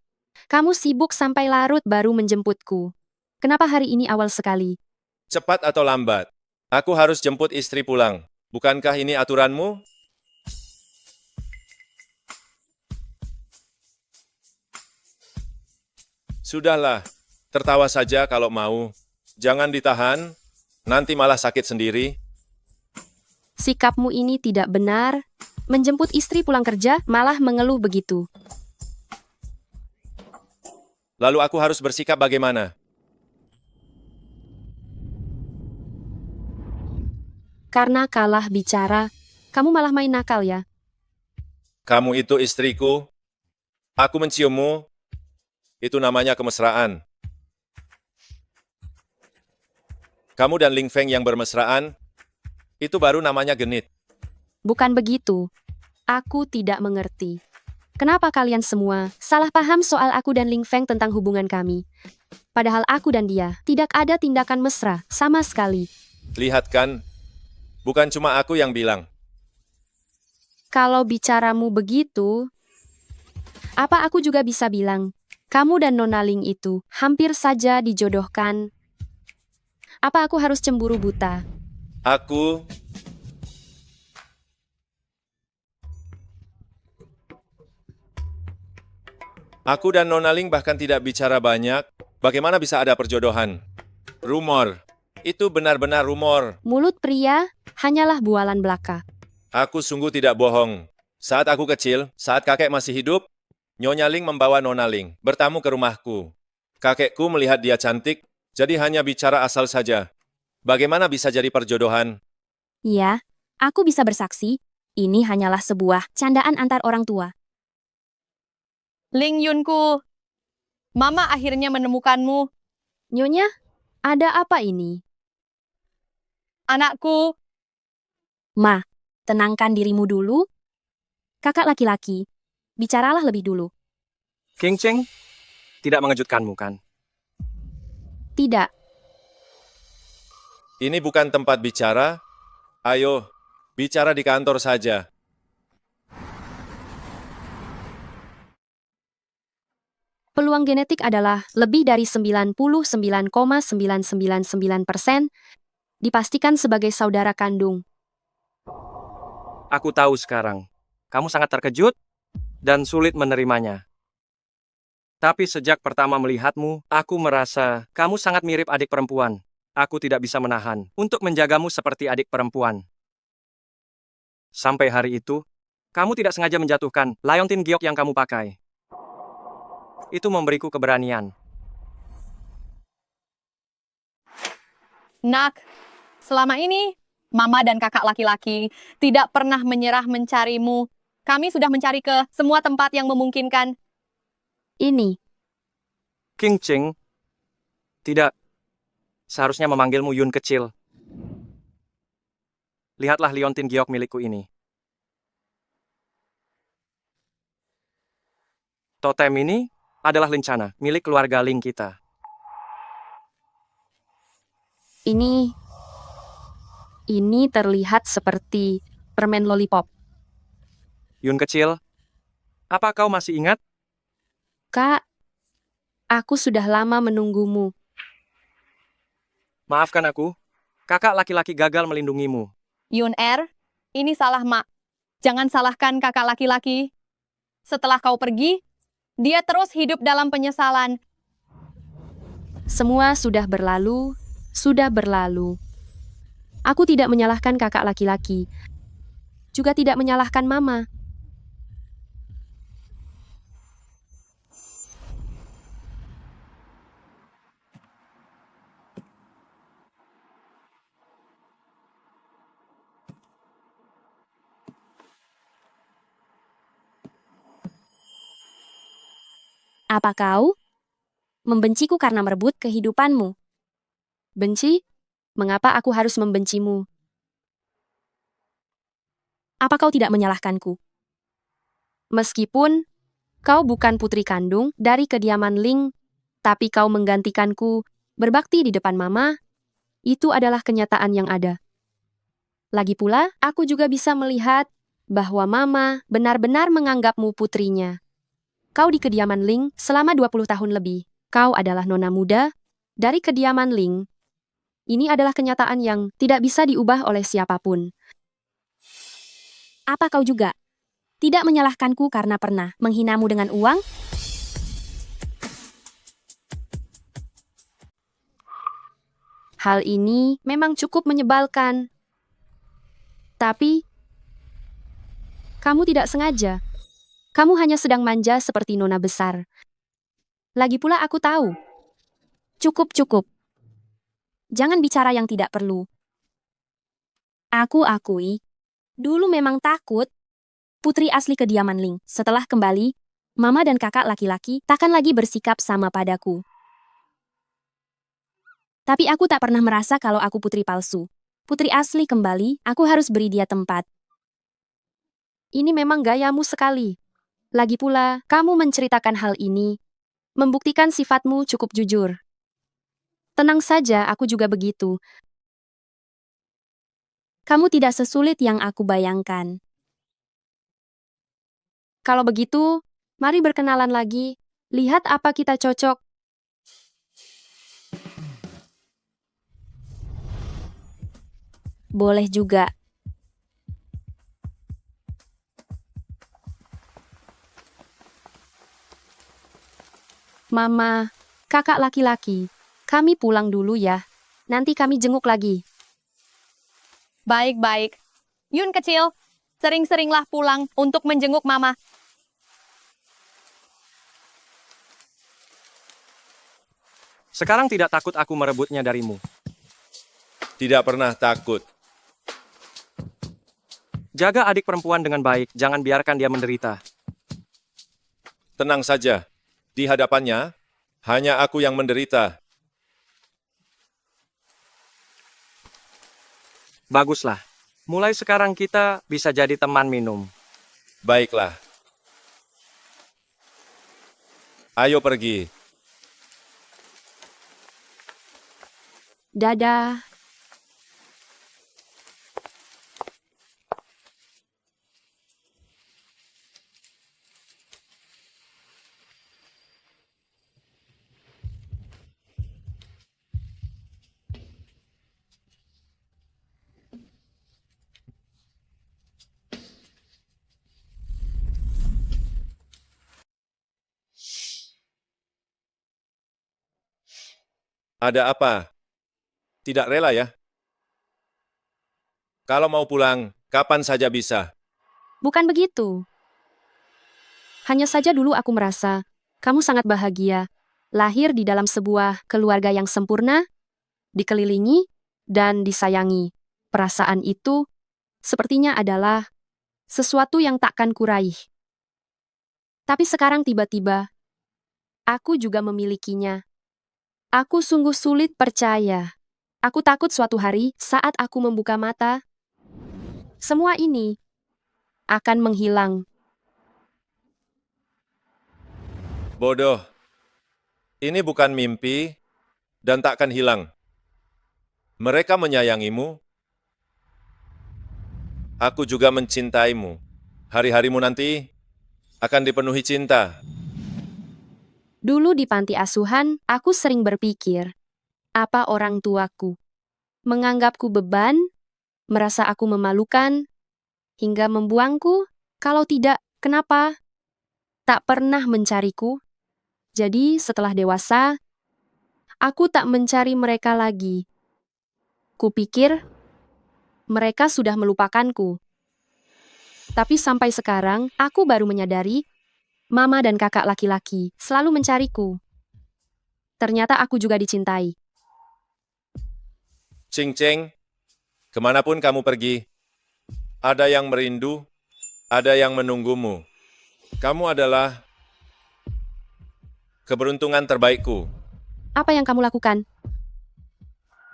Kamu sibuk sampai larut baru menjemputku. Kenapa hari ini awal sekali? Cepat atau lambat, aku harus jemput istri pulang. Bukankah ini aturanmu? Sudahlah, tertawa saja kalau mau. Jangan ditahan, nanti malah sakit sendiri. Sikapmu ini tidak benar. Menjemput istri pulang kerja malah mengeluh begitu. Lalu aku harus bersikap bagaimana? Karena kalah bicara, kamu malah main nakal ya. Kamu itu istriku. Aku menciummu. Itu namanya kemesraan. Kamu dan Ling Feng yang bermesraan, itu baru namanya genit. Bukan begitu. Aku tidak mengerti. Kenapa kalian semua salah paham soal aku dan Ling Feng tentang hubungan kami? Padahal aku dan dia tidak ada tindakan mesra sama sekali. Lihat kan, bukan cuma aku yang bilang. Kalau bicaramu begitu, apa aku juga bisa bilang, kamu dan Nona Ling itu hampir saja dijodohkan? Apa aku harus cemburu buta? Aku dan Nona Ling bahkan tidak bicara banyak. Bagaimana bisa ada perjodohan? Rumor. Itu benar-benar rumor. Mulut pria hanyalah bualan belaka. Aku sungguh tidak bohong. Saat aku kecil, saat kakek masih hidup, Nyonya Ling membawa Nona Ling bertamu ke rumahku. Kakekku melihat dia cantik, jadi hanya bicara asal saja. Bagaimana bisa jadi perjodohan? Iya, aku bisa bersaksi, ini hanyalah sebuah candaan antar orang tua. Ling Yunku, Mama akhirnya menemukanmu. Nyonya, ada apa ini? Anakku. Ma, tenangkan dirimu dulu. Kakak laki-laki, bicaralah lebih dulu. King Cheng, tidak mengejutkanmu kan? Tidak. Ini bukan tempat bicara. Ayo, bicara di kantor saja. Peluang genetik adalah lebih dari 99,999%, dipastikan sebagai saudara kandung. Aku tahu sekarang. Kamu sangat terkejut dan sulit menerimanya. Tapi sejak pertama melihatmu, aku merasa kamu sangat mirip adik perempuan. Aku tidak bisa menahan untuk menjagamu seperti adik perempuan. Sampai hari itu, kamu tidak sengaja menjatuhkan Leontin Giok yang kamu pakai. Itu memberiku keberanian. Nak, selama ini Mama dan kakak laki-laki tidak pernah menyerah mencarimu. Kami sudah mencari ke semua tempat yang memungkinkan. Ini. King Cheng, tidak. Seharusnya memanggilmu Yun kecil. Lihatlah Leontin Giok milikku ini. Totem ini adalah lencana milik keluarga Ling kita. Ini terlihat seperti permen lollipop. Yun kecil, apa kau masih ingat? Kak, aku sudah lama menunggumu. Maafkan aku, kakak laki-laki gagal melindungimu. Yun ini salah Mak. Jangan salahkan kakak laki-laki. Setelah kau pergi, dia terus hidup dalam penyesalan. Semua sudah berlalu, sudah berlalu. Aku tidak menyalahkan kakak laki-laki. Juga tidak menyalahkan Mama. Apa kau membenciku karena merebut kehidupanmu? Benci? Mengapa aku harus membencimu? Apa kau tidak menyalahkanku? Meskipun kau bukan putri kandung dari kediaman Ling, tapi kau menggantikanku berbakti di depan Mama, itu adalah kenyataan yang ada. Lagi pula, aku juga bisa melihat bahwa Mama benar-benar menganggapmu putrinya. Kau di kediaman Ling selama 20 tahun lebih. Kau adalah nona muda dari kediaman Ling. Ini adalah kenyataan yang tidak bisa diubah oleh siapapun. Apa kau juga tidak menyalahkanku karena pernah menghinamu dengan uang? Hal ini memang cukup menyebalkan. Tapi, kamu tidak sengaja. Kamu hanya sedang manja seperti nona besar. Lagi pula aku tahu. Cukup. Jangan bicara yang tidak perlu. Aku akui, dulu memang takut. Putri asli kediaman Ling. Setelah kembali, mama dan kakak laki-laki takkan lagi bersikap sama padaku. Tapi aku tak pernah merasa kalau aku putri palsu. Putri asli kembali, aku harus beri dia tempat. Ini memang gayamu sekali. Lagi pula, kamu menceritakan hal ini, membuktikan sifatmu cukup jujur. Tenang saja, aku juga begitu. Kamu tidak sesulit yang aku bayangkan. Kalau begitu, mari berkenalan lagi. Lihat apa kita cocok. Boleh juga. Mama, kakak laki-laki, kami pulang dulu ya. Nanti kami jenguk lagi. Baik-baik. Yun kecil, sering-seringlah pulang untuk menjenguk mama. Sekarang tidak takut aku merebutnya darimu. Tidak pernah takut. Jaga adik perempuan dengan baik, jangan biarkan dia menderita. Tenang saja. Di hadapannya, hanya aku yang menderita. Baguslah. Mulai sekarang kita bisa jadi teman minum. Baiklah. Ayo pergi. Dadah. Ada apa? Tidak rela ya? Kalau mau pulang, kapan saja bisa. Bukan begitu. Hanya saja dulu aku merasa, kamu sangat bahagia. Lahir di dalam sebuah keluarga yang sempurna, dikelilingi, dan disayangi. Perasaan itu, sepertinya adalah sesuatu yang takkan kuraih. Tapi sekarang tiba-tiba, aku juga memilikinya. Aku sungguh sulit percaya. Aku takut suatu hari saat aku membuka mata, semua ini akan menghilang. Bodoh. Ini bukan mimpi dan takkan hilang. Mereka menyayangimu. Aku juga mencintaimu. Hari-harimu nanti akan dipenuhi cinta. Dulu di panti asuhan, aku sering berpikir, apa orang tuaku menganggapku beban, merasa aku memalukan, hingga membuangku? Kalau tidak, kenapa? Tak pernah mencariku. Jadi setelah dewasa, aku tak mencari mereka lagi. Kupikir, mereka sudah melupakanku. Tapi sampai sekarang, aku baru menyadari, mama dan kakak laki-laki selalu mencariku. Ternyata aku juga dicintai. Cing Cing, kemanapun kamu pergi, ada yang merindu, ada yang menunggumu. Kamu adalah keberuntungan terbaikku. Apa yang kamu lakukan?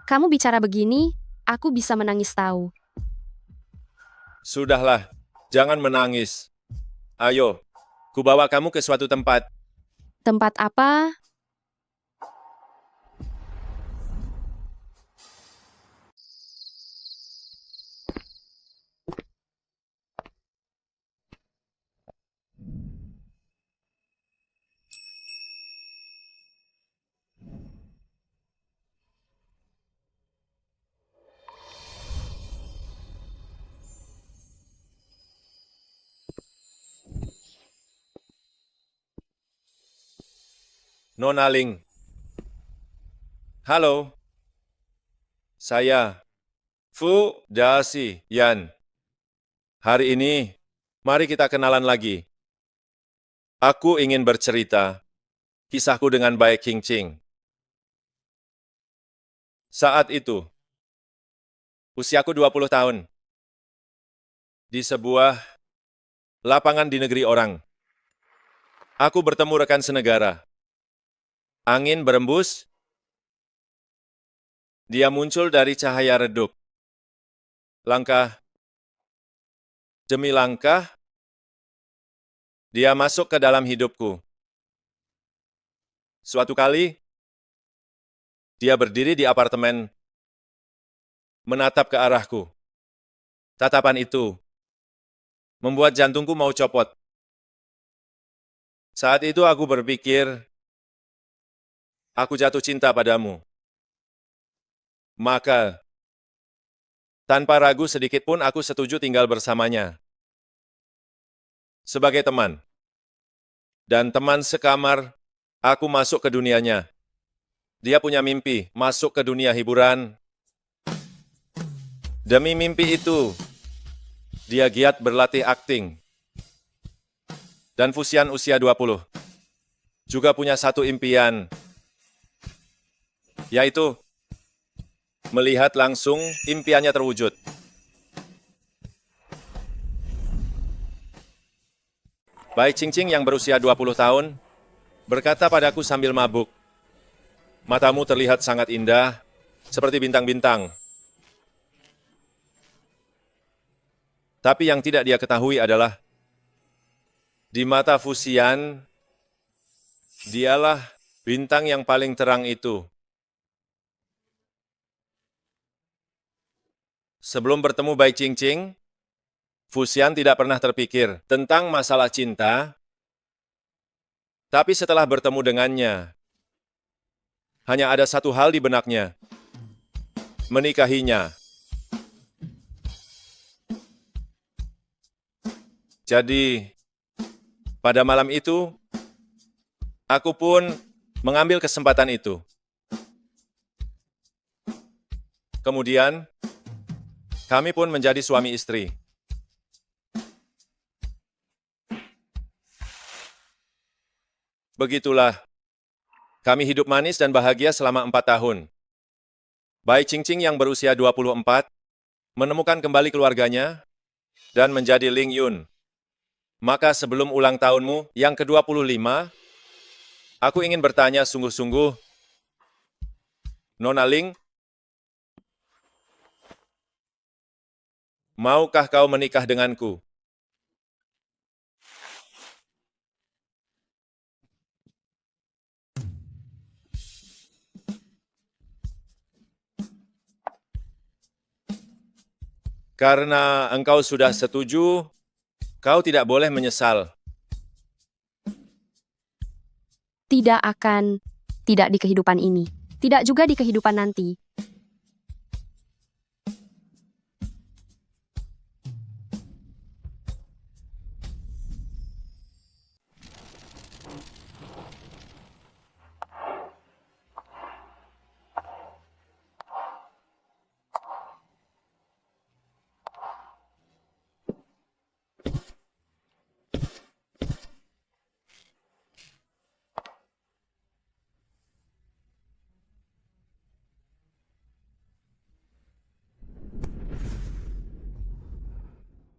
Kamu bicara begini, aku bisa menangis tahu. Sudahlah, jangan menangis. Ayo, kubawa kamu ke suatu tempat. Tempat apa? Nona Ling. Halo. Saya Fu Dasi Yan. Hari ini, mari kita kenalan lagi. Aku ingin bercerita kisahku dengan Bai Qingqing. Saat itu, Usiaku 20 tahun. Di sebuah lapangan di negeri orang. Aku bertemu rekan senegara. Angin berembus. Dia muncul dari cahaya redup. Langkah demi langkah, dia masuk ke dalam hidupku. Suatu kali, dia berdiri di apartemen, menatap ke arahku. Tatapan itu membuat jantungku mau copot. Saat itu aku berpikir, aku jatuh cinta padamu. Maka, tanpa ragu sedikit pun aku setuju tinggal bersamanya. Sebagai teman. Dan teman sekamar, aku masuk ke dunianya. Dia punya mimpi, masuk ke dunia hiburan. Demi mimpi itu, dia giat berlatih akting. Dan Fusian usia 20 juga punya satu impian, yaitu melihat langsung impiannya terwujud. Bai Qingqing yang berusia 20 tahun berkata padaku sambil mabuk, "Matamu terlihat sangat indah, seperti bintang-bintang." Tapi yang tidak dia ketahui adalah, di mata Fusian, dialah bintang yang paling terang itu. Sebelum bertemu Bai Qingqing, Fusian tidak pernah terpikir tentang masalah cinta, tapi setelah bertemu dengannya, hanya ada satu hal di benaknya, menikahinya. Jadi, pada malam itu, aku pun mengambil kesempatan itu. Kemudian, kami pun menjadi suami istri. Begitulah, kami hidup manis dan bahagia selama 4 tahun. Bai Qingqing yang berusia 24 menemukan kembali keluarganya dan menjadi Ling Yun. Maka sebelum ulang tahunmu yang ke-25, aku ingin bertanya sungguh-sungguh, Nona Ling, maukah kau menikah denganku? Karena engkau sudah setuju, kau tidak boleh menyesal. Tidak akan, tidak di kehidupan ini, tidak juga di kehidupan nanti.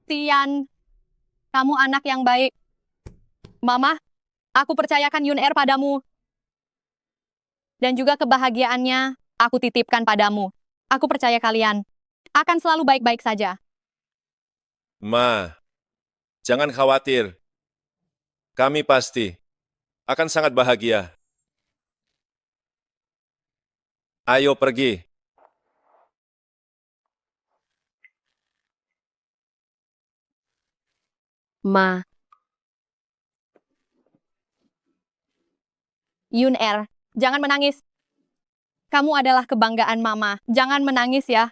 Tian, kamu anak yang baik. Mama, aku percayakan Yun Er padamu. Dan juga kebahagiaannya, aku titipkan padamu. Aku percaya kalian akan selalu baik-baik saja. Ma, jangan khawatir. Kami pasti akan sangat bahagia. Ayo pergi. Ma, Yun Er, jangan menangis. Kamu adalah kebanggaan Mama. Jangan menangis ya.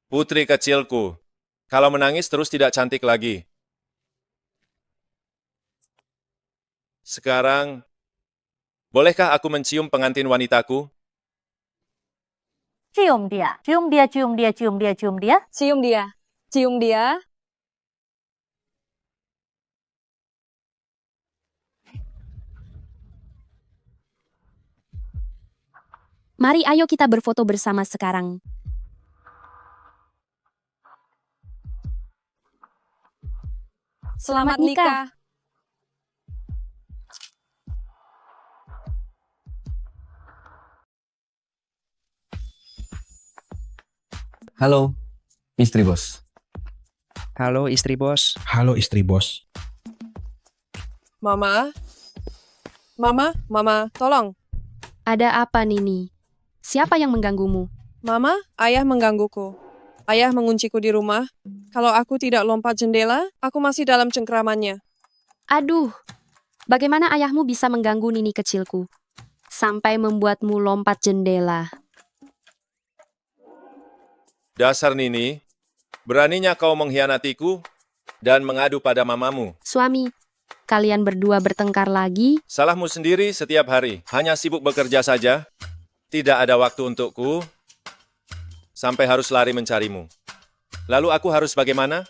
Putri kecilku, kalau menangis terus tidak cantik lagi. Sekarang, Bolehkah aku mencium pengantin wanitaku? Cium dia, cium dia, cium dia, cium dia, cium dia. Cium dia. Cium dia. Mari ayo kita berfoto bersama sekarang. Selamat nikah. Halo, istri bos. Halo istri bos. Halo istri bos. Mama. Mama, tolong. Ada apa, Nini? Siapa yang mengganggumu? Mama, ayah menggangguku. Ayah mengunciku di rumah. Kalau aku tidak lompat jendela, aku masih dalam cengkramannya. Aduh, bagaimana ayahmu bisa mengganggu Nini kecilku? Sampai membuatmu lompat jendela. Dasar Nini, beraninya kau mengkhianatiku dan mengadu pada mamamu. Suami, kalian berdua bertengkar lagi? Salahmu sendiri setiap hari, hanya sibuk bekerja saja. Tidak ada waktu untukku, sampai harus lari mencarimu. Lalu aku harus bagaimana?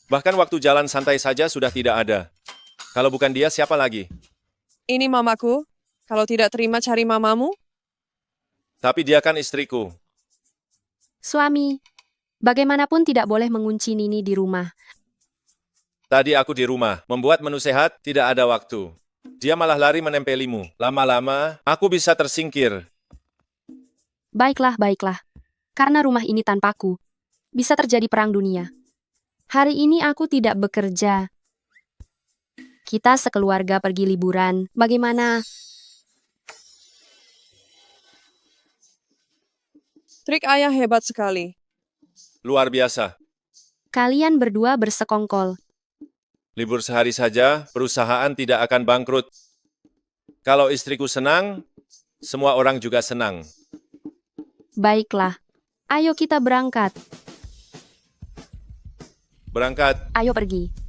Bahkan waktu jalan santai saja sudah tidak ada. Kalau bukan dia, siapa lagi? Ini mamaku. Kalau tidak terima cari mamamu. Tapi dia kan istriku. Suami, bagaimanapun tidak boleh mengunci Nini di rumah. Tadi aku di rumah, membuat menu sehat, tidak ada waktu. Dia malah lari menempelimu. Lama-lama, aku bisa tersingkir. Baiklah. Karena rumah ini tanpaku, bisa terjadi perang dunia. Hari ini aku tidak bekerja. Kita sekeluarga pergi liburan. Bagaimana? Trik ayah hebat sekali. Luar biasa. Kalian berdua bersekongkol. Libur sehari saja, perusahaan tidak akan bangkrut. Kalau istriku senang, semua orang juga senang. Baiklah. Ayo kita berangkat. Berangkat. Ayo pergi.